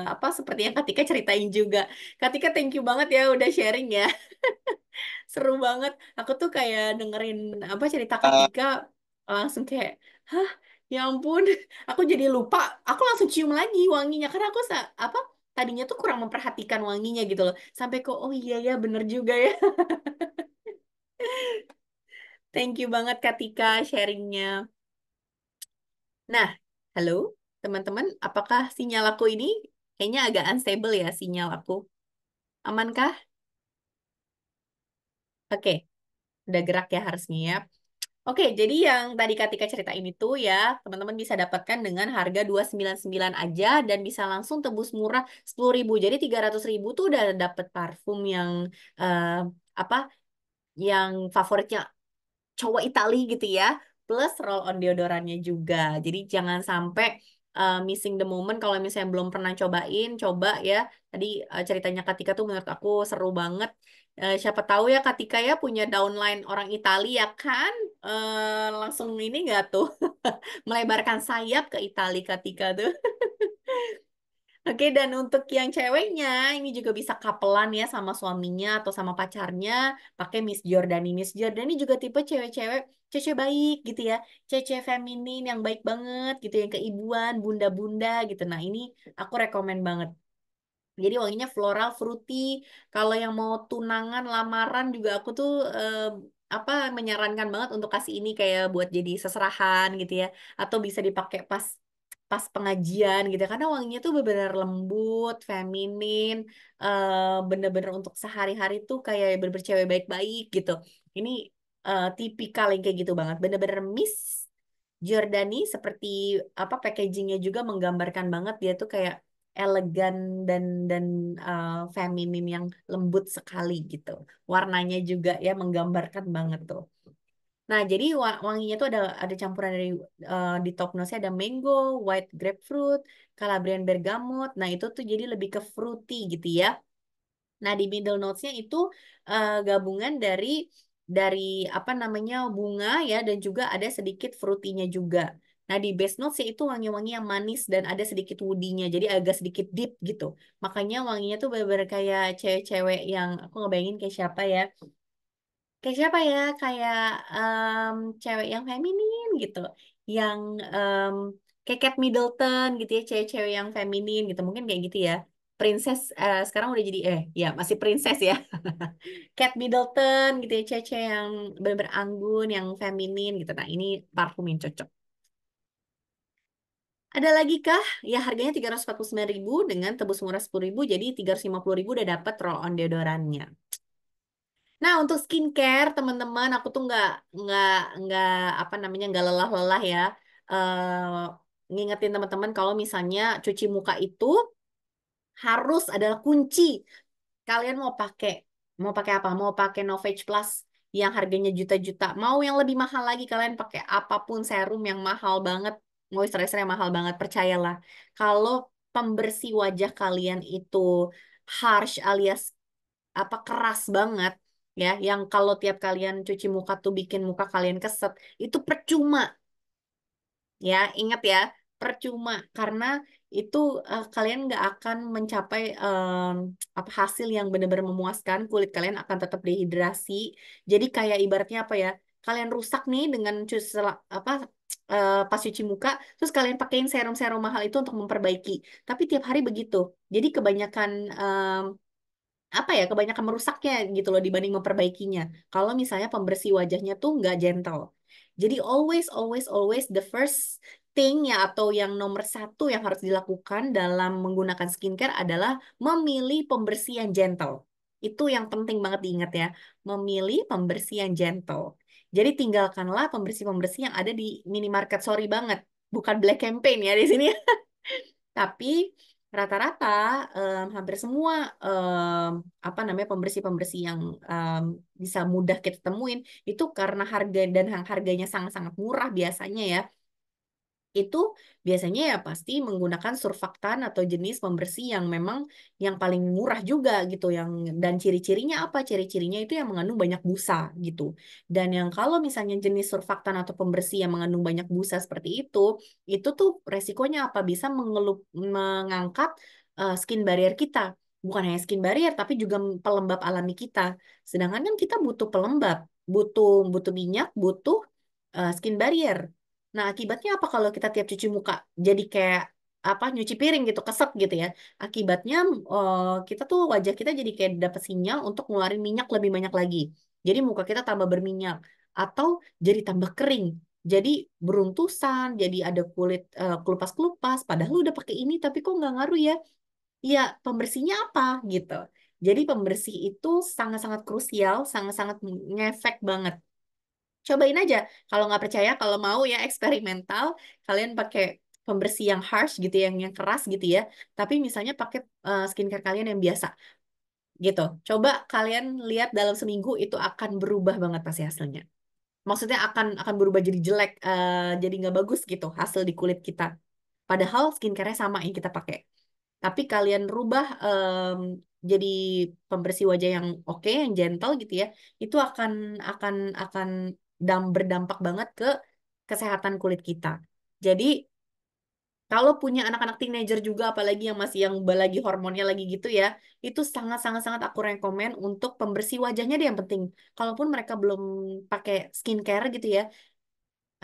apa seperti yang Katika ceritain juga. Katika, thank you banget ya udah sharing ya. Seru banget. Aku tuh kayak dengerin apa cerita Eh, Katika langsung kayak, hah, ya ampun. Aku jadi lupa. Aku langsung cium lagi wanginya karena aku apa tadinya tuh kurang memperhatikan wanginya gitu loh. Sampai kok, oh iya ya bener juga ya. Thank you banget Katika sharingnya. Nah, halo teman-teman, apakah sinyal aku ini kayaknya agak unstable ya sinyal aku? Amankah? Oke, udah gerak ya harusnya ya. Oke, jadi yang tadi Katika cerita ini tuh ya, teman-teman bisa dapatkan dengan harga 299 aja dan bisa langsung tebus murah 10.000. Jadi 300.000 tuh udah dapet parfum yang eh, apa? Yang favoritnya cowok Itali gitu ya, plus roll on deodorannya juga. Jadi jangan sampai missing the moment kalau misalnya belum pernah cobain, coba ya. Tadi ceritanya Katika tuh menurut aku seru banget. Siapa tahu ya Katika ya punya downline orang Italia ya kan. Langsung ini nggak tuh melebarkan sayap ke Italia Katika tuh. Oke, dan untuk yang ceweknya, ini juga bisa kapelan ya sama suaminya atau sama pacarnya, pakai Miss Jordani. Miss Jordani juga tipe cewek-cewek, cewek baik gitu ya, cewek feminin yang baik banget gitu, yang keibuan, bunda-bunda gitu. Nah, ini aku rekomen banget. Jadi wanginya floral, fruity. Kalau yang mau tunangan, lamaran juga aku tuh apa menyarankan banget untuk kasih ini kayak buat jadi seserahan gitu ya, atau bisa dipakai pas pas pengajian gitu ya. Karena wanginya tuh benar-benar lembut, feminin, bener-bener untuk sehari-hari tuh kayak bener-bener cewek baik-baik gitu. Ini tipikal yang kayak gitu banget. Bener-bener Miss Giordani seperti apa packagingnya juga menggambarkan banget dia tuh kayak elegan dan feminin yang lembut sekali gitu. Warnanya juga ya menggambarkan banget tuh. Nah, jadi wanginya tuh ada campuran dari di top notes-nya ada mango, white grapefruit, Calabrian bergamot. Nah, itu tuh jadi lebih ke fruity gitu ya. Nah, di middle notes-nya itu gabungan dari apa namanya bunga ya dan juga ada sedikit fruity-nya juga. Nah, di base notes-nya itu wangi-wangi yang manis dan ada sedikit woody-nya. Jadi agak sedikit deep gitu. Makanya wanginya tuh bener-bener kayak cewek-cewek yang aku ngebayangin kayak siapa ya? Kayak siapa ya? Kayak cewek yang feminin gitu. Yang kayak Kate Middleton gitu ya, cewek-cewek yang feminin gitu. Mungkin kayak gitu ya. Princess sekarang udah jadi ya masih princess ya. Kate Middleton gitu ya, cewek-cewek yang bener-bener anggun, yang feminin gitu. Nah, ini parfum yang cocok. Ada lagi kah? Ya harganya 349.000 dengan tebus murah 10.000 jadi 350.000 udah dapat roll on deodorannya. Nah, untuk skincare, teman-teman, aku tuh nggak, nggak, apa namanya, nggak lelah-lelah ya. Ngingetin teman-teman kalau misalnya cuci muka itu harus adalah kunci. Kalian mau pakai apa? Mau pakai Novage Plus yang harganya juta-juta. Mau yang lebih mahal lagi, kalian pakai apapun serum yang mahal banget, moisturizer yang mahal banget, percayalah. Kalau pembersih wajah kalian itu harsh alias apa keras banget ya yang kalau tiap kalian cuci muka tuh bikin muka kalian keset itu percuma ya ingat ya percuma karena itu kalian nggak akan mencapai apa hasil yang benar-benar memuaskan kulit kalian akan tetap dehidrasi jadi kayak ibaratnya apa ya kalian rusak nih dengan apa pas cuci muka terus kalian pakein serum-serum mahal itu untuk memperbaiki tapi tiap hari begitu jadi kebanyakan apa ya kebanyakan merusaknya gitu loh dibanding memperbaikinya. Kalau misalnya pembersih wajahnya tuh nggak gentle. Jadi always always always the first thing ya atau yang nomor satu yang harus dilakukan dalam menggunakan skincare adalah memilih pembersih yang gentle. Itu yang penting banget diingat ya. Memilih pembersih yang gentle. Jadi tinggalkanlah pembersih-pembersih yang ada di minimarket. Sorry banget. Bukan black campaign ya di sini. Tapi rata-rata hampir semua apa namanya pembersih-pembersih yang bisa mudah kita temuin itu karena harga dan harganya sangat-sangat murah biasanya ya. itu biasanya ya pasti menggunakan surfaktan atau jenis pembersih yang memang yang paling murah juga gitu yang dan ciri-cirinya apa? Ciri-cirinya itu yang mengandung banyak busa gitu. Dan yang kalau misalnya jenis surfaktan atau pembersih yang mengandung banyak busa seperti itu tuh resikonya apa? Bisa mengangkat skin barrier kita. Bukan hanya skin barrier tapi juga pelembab alami kita. Sedangkan kan kita butuh pelembab, butuh butuh minyak, butuh skin barrier. Nah, akibatnya apa kalau kita tiap cuci muka jadi kayak apa nyuci piring gitu, keset gitu ya. Akibatnya kita tuh wajah kita jadi kayak dapat sinyal untuk ngeluarin minyak lebih banyak lagi. Jadi muka kita tambah berminyak atau jadi tambah kering. Jadi beruntusan, jadi ada kulit kelupas-kelupas. Padahal lu udah pakai ini tapi kok nggak ngaruh ya? Iya, pembersihnya apa gitu. Jadi pembersih itu sangat-sangat krusial, sangat-sangat ngefek banget. Cobain aja. Kalau nggak percaya, kalau mau ya eksperimental, kalian pakai pembersih yang harsh gitu, yang keras gitu ya. Tapi misalnya pakai skincare kalian yang biasa gitu. Coba kalian lihat dalam seminggu itu akan berubah banget pasti hasilnya. Maksudnya akan berubah jadi jelek, jadi nggak bagus gitu hasil di kulit kita. Padahal skincare-nya sama yang kita pakai. Tapi kalian rubah jadi pembersih wajah yang oke, yang gentle gitu ya, itu akan berdampak banget ke kesehatan kulit kita. Jadi kalau punya anak-anak teenager juga, apalagi yang masih yang lagi hormonnya lagi gitu ya, itu sangat sangat sangat aku rekomen untuk pembersih wajahnya deh yang penting. Kalaupun mereka belum pakai skincare gitu ya,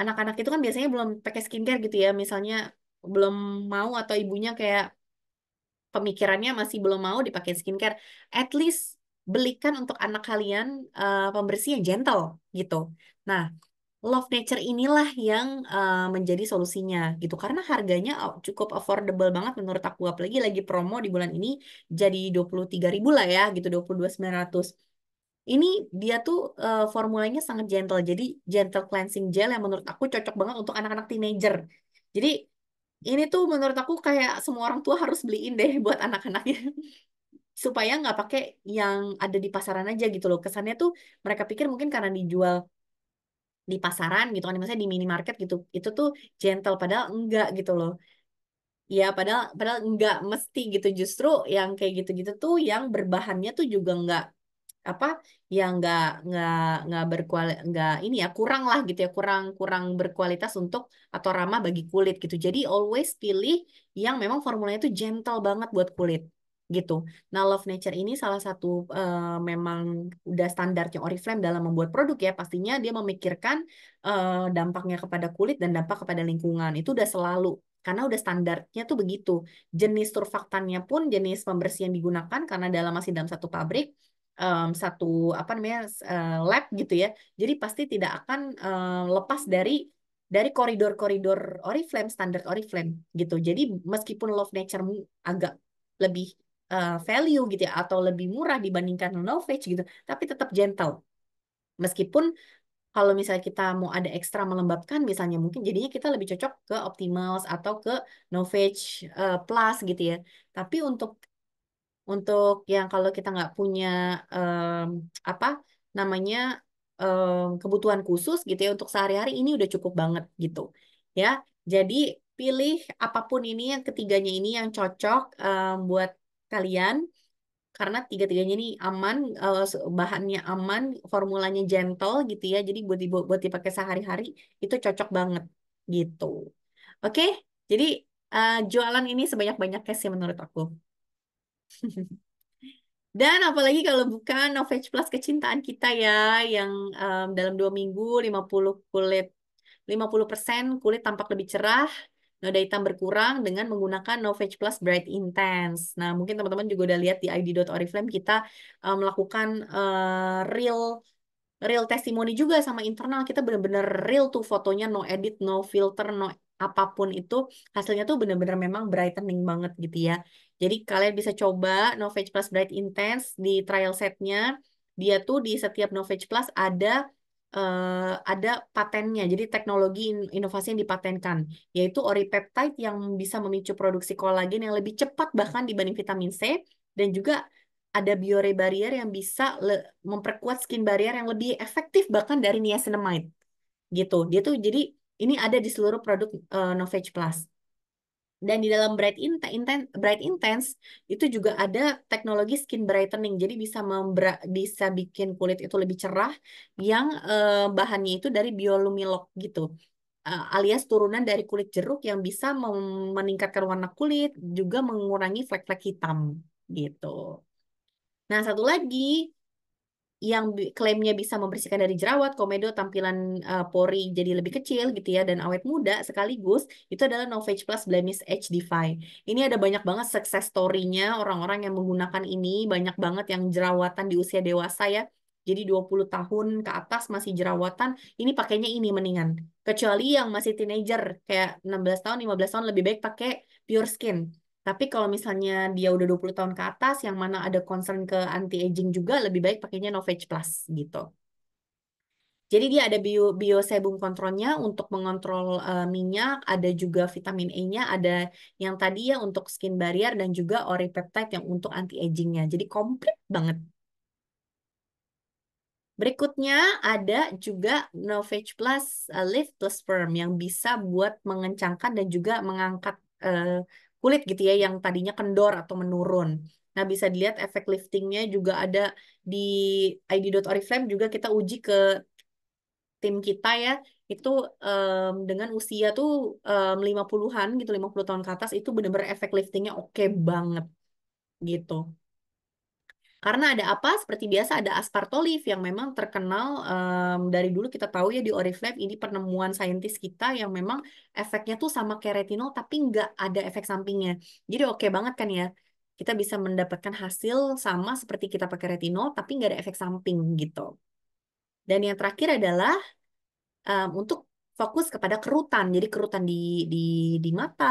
anak-anak itu kan biasanya belum pakai skincare gitu ya, misalnya belum mau atau ibunya kayak pemikirannya masih belum mau dipakai skincare, at least belikan untuk anak kalian pembersih yang gentle gitu. Nah, Love Nature inilah yang menjadi solusinya gitu karena harganya cukup affordable banget menurut aku apalagi lagi promo di bulan ini jadi 23.000 lah ya gitu 22.900. Ini dia tuh formulanya sangat gentle. Jadi gentle cleansing gel yang menurut aku cocok banget untuk anak-anak teenager. Jadi ini tuh menurut aku kayak semua orang tua harus beliin deh buat anak-anaknya supaya nggak pakai yang ada di pasaran aja gitu loh. Kesannya tuh mereka pikir mungkin karena dijual di pasaran gitu kan, misalnya di minimarket gitu, itu tuh gentle padahal enggak gitu loh. Ya, padahal padahal enggak mesti gitu. Justru yang kayak gitu-gitu tuh yang berbahannya tuh juga enggak apa yang nggak nggak ini ya kurang lah gitu ya kurang kurang berkualitas untuk atau ramah bagi kulit gitu jadi always pilih yang memang formulanya itu gentle banget buat kulit gitu. Nah, Love Nature ini salah satu memang udah standarnya Oriflame dalam membuat produk ya pastinya dia memikirkan dampaknya kepada kulit dan dampak kepada lingkungan itu udah selalu karena udah standarnya tuh begitu. Jenis surfaktannya pun jenis pembersih yang digunakan karena masih dalam satu pabrik satu apa namanya lab gitu ya. Jadi pasti tidak akan lepas dari koridor-koridor Oriflame, standar Oriflame gitu. Jadi meskipun Love Nature agak lebih value gitu ya atau lebih murah dibandingkan Novage gitu, tapi tetap gentle. Meskipun kalau misalnya kita mau ada ekstra melembabkan misalnya mungkin jadinya kita lebih cocok ke Optimals atau ke Novage Plus gitu ya. Tapi untuk yang kalau kita nggak punya em, apa namanya kebutuhan khusus gitu ya untuk sehari-hari ini udah cukup banget gitu ya. Jadi pilih apapun ini yang ketiganya ini yang cocok buat kalian karena tiga-tiganya ini aman, bahannya aman, formulanya gentle gitu ya. Jadi buat dipakai sehari-hari itu cocok banget gitu. Oke, jadi jualan ini sebanyak-banyaknya sih menurut aku. Dan apalagi kalau bukan Novage Plus kecintaan kita ya, yang dalam 2 minggu 50% kulit tampak lebih cerah, noda hitam berkurang dengan menggunakan Novage Plus Bright Intense. Nah, mungkin teman-teman juga udah lihat di id.oriflame kita melakukan real real testimoni juga sama internal kita bener-bener real tuh fotonya no edit no filter no apapun itu hasilnya tuh bener-bener memang brightening banget gitu ya jadi kalian bisa coba Novage Plus Bright Intense di trial setnya dia tuh di setiap Novage Plus ada patennya jadi teknologi inovasi yang dipatenkan yaitu oripeptide yang bisa memicu produksi kolagen yang lebih cepat bahkan dibanding vitamin C dan juga ada biore barrier yang bisa memperkuat skin barrier yang lebih efektif bahkan dari niacinamide gitu. Dia tuh jadi Ini ada di seluruh produk Novage Plus. Dan di dalam Bright Intense itu juga ada teknologi skin brightening. Jadi bisa bikin kulit itu lebih cerah yang bahannya itu dari biolumilok gitu. Alias turunan dari kulit jeruk yang bisa meningkatkan warna kulit, juga mengurangi flek-flek hitam gitu. Nah, satu lagi yang klaimnya bisa membersihkan dari jerawat, komedo, tampilan pori jadi lebih kecil gitu ya, dan awet muda sekaligus, itu adalah Novage Plus Blemish H-Defy. Ini ada banyak banget success story-nya orang-orang yang menggunakan ini, banyak banget yang jerawatan di usia dewasa ya. Jadi 20 tahun ke atas masih jerawatan, ini pakainya ini mendingan. Kecuali yang masih teenager, kayak 16 tahun, 15 tahun lebih baik pakai Pure Skin. Tapi kalau misalnya dia udah 20 tahun ke atas, yang mana ada concern ke anti-aging juga, lebih baik pakainya Novage Plus gitu. Jadi dia ada bio sebum kontrolnya untuk mengontrol minyak, ada juga vitamin E-nya, ada yang tadi ya untuk skin barrier, dan juga oripeptide yang untuk anti-agingnya. Jadi komplit banget. Berikutnya ada juga Novage Plus Lift Plus Firm yang bisa buat mengencangkan dan juga mengangkat eh, kulit gitu ya yang tadinya kendor atau menurun. Nah, bisa dilihat efek liftingnya juga ada di ID.Oriflame, juga kita uji ke tim kita ya. Itu dengan usia tuh 50-an gitu, 50 tahun ke atas, itu bener-bener efek liftingnya oke banget gitu. Karena ada apa? Seperti biasa ada aspartolif yang memang terkenal dari dulu kita tahu ya di Oriflame, ini penemuan saintis kita yang memang efeknya tuh sama kayak retinol tapi nggak ada efek sampingnya. Jadi oke banget kan ya. Kita bisa mendapatkan hasil sama seperti kita pakai retinol tapi nggak ada efek samping gitu. Dan yang terakhir adalah untuk fokus kepada kerutan. Jadi kerutan di di mata,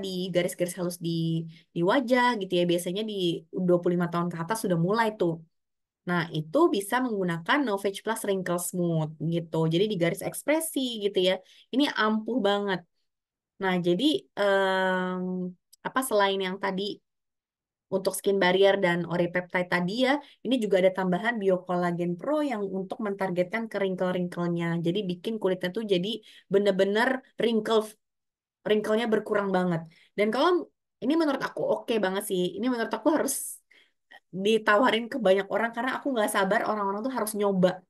di garis-garis halus di wajah gitu ya. Biasanya di 25 tahun ke atas sudah mulai tuh. Nah, itu bisa menggunakan Novage Plus Wrinkle Smooth gitu. Jadi di garis ekspresi gitu ya. Ini ampuh banget. Nah, jadi apa selain yang tadi untuk skin barrier dan oripeptide tadi ya, ini juga ada tambahan Biokolagen Pro yang untuk mentargetkan ke wrinkle-wrinkle-nya. Jadi bikin kulitnya tuh jadi bener-bener wrinkle-nya berkurang banget. Dan kalau ini menurut aku oke banget sih. Ini menurut aku harus ditawarin ke banyak orang karena aku nggak sabar orang-orang tuh harus nyoba.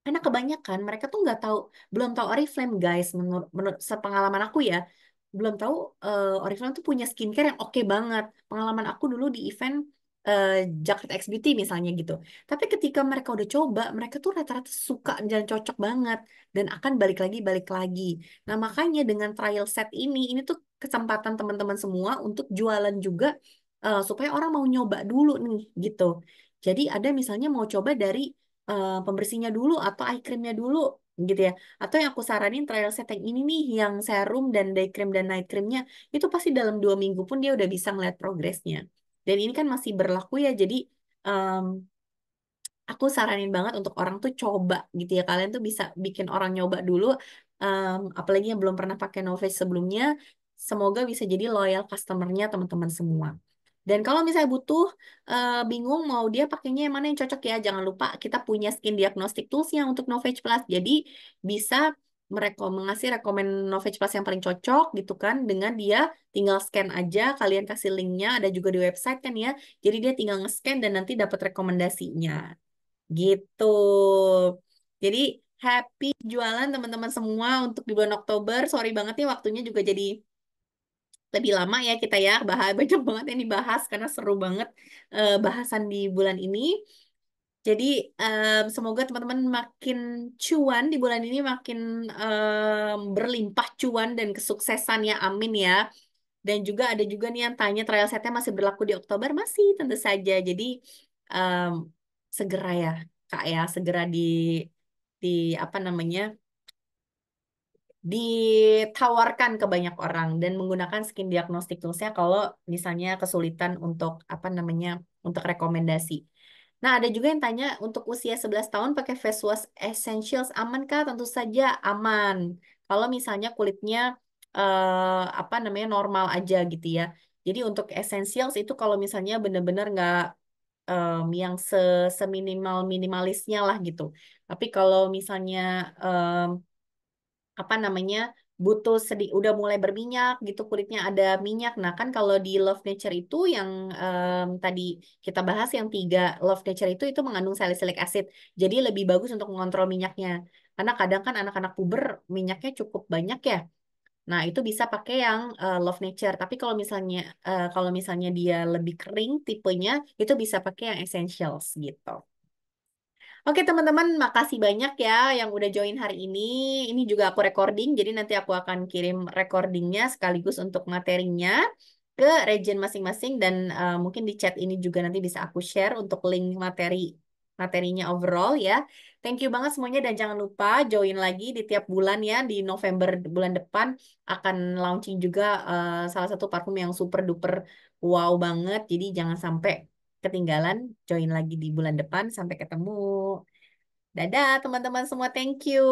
Karena kebanyakan mereka tuh nggak tahu, belum tahu Oriflame guys. Menurut sepengalaman aku ya, belum tahu Oriflame tuh punya skincare yang oke banget. Pengalaman aku dulu di event eh, Jakarta X Beauty misalnya gitu. Tapi ketika mereka udah coba, mereka tuh rata-rata suka dan cocok banget dan akan balik lagi. Nah makanya dengan trial set ini tuh kesempatan teman-teman semua untuk jualan juga supaya orang mau nyoba dulu nih gitu. Jadi ada misalnya mau coba dari pembersihnya dulu atau eye creamnya dulu gitu ya. Atau yang aku saranin trial set yang ini nih, yang serum dan day cream dan night creamnya, itu pasti dalam 2 minggu pun dia udah bisa ngeliat progresnya. Dan ini kan masih berlaku ya, jadi em, aku saranin banget untuk orang tuh coba gitu ya. Kalian tuh bisa bikin orang nyoba dulu, apalagi yang belum pernah pakai Novage sebelumnya. Semoga bisa jadi loyal customernya teman-teman semua. Dan kalau misalnya butuh, bingung mau dia pakainya yang mana yang cocok ya, jangan lupa kita punya skin diagnostic toolsnya untuk Novage Plus. Jadi bisa ngasih rekomen Novage Plus yang paling cocok gitu kan, dengan dia tinggal scan aja, kalian kasih linknya, ada juga di website kan ya. Jadi dia tinggal nge-scan dan nanti dapat rekomendasinya. Gitu. Jadi happy jualan teman-teman semua untuk di bulan Oktober. Sorry banget nih waktunya juga jadi lebih lama ya kita ya. Banyak banget yang dibahas karena seru banget bahasan di bulan ini. Jadi semoga teman-teman makin cuan di bulan ini, makin berlimpah cuan dan kesuksesan ya. Amin ya. Dan juga ada juga nih yang tanya trial setnya masih berlaku di Oktober. Masih tentu saja. Jadi em, segera ya Kak ya, segera di apa namanya, ditawarkan ke banyak orang dan menggunakan skin diagnostic toolsnya kalau misalnya kesulitan untuk apa namanya, untuk rekomendasi. Nah, ada juga yang tanya untuk usia 11 tahun pakai face wash essentials aman kah? Tentu saja aman. Kalau misalnya kulitnya apa namanya, normal aja gitu ya. Jadi untuk essentials itu kalau misalnya benar-benar nggak yang seminimal minimalisnya lah gitu. Tapi kalau misalnya apa namanya, butuh sedih udah mulai berminyak gitu, kulitnya ada minyak. Nah kan kalau di Love Nature itu yang tadi kita bahas yang tiga Love Nature itu mengandung salicylic acid, jadi lebih bagus untuk mengontrol minyaknya. Karena kadang kan anak-anak puber minyaknya cukup banyak ya. Nah itu bisa pakai yang Love Nature. Tapi kalau misalnya dia lebih kering tipenya, itu bisa pakai yang Essentials gitu. Oke teman-teman, makasih banyak ya yang udah join hari ini. Ini juga aku recording, jadi nanti aku akan kirim recordingnya sekaligus untuk materinya ke region masing-masing dan mungkin di chat ini juga nanti bisa aku share untuk link materinya overall ya. Thank you banget semuanya dan jangan lupa join lagi di tiap bulan ya. Di November bulan depan akan launching juga salah satu parfum yang super duper wow banget. Jadi jangan sampai ketinggalan, join lagi di bulan depan. Sampai ketemu. Dadah teman-teman semua, thank you.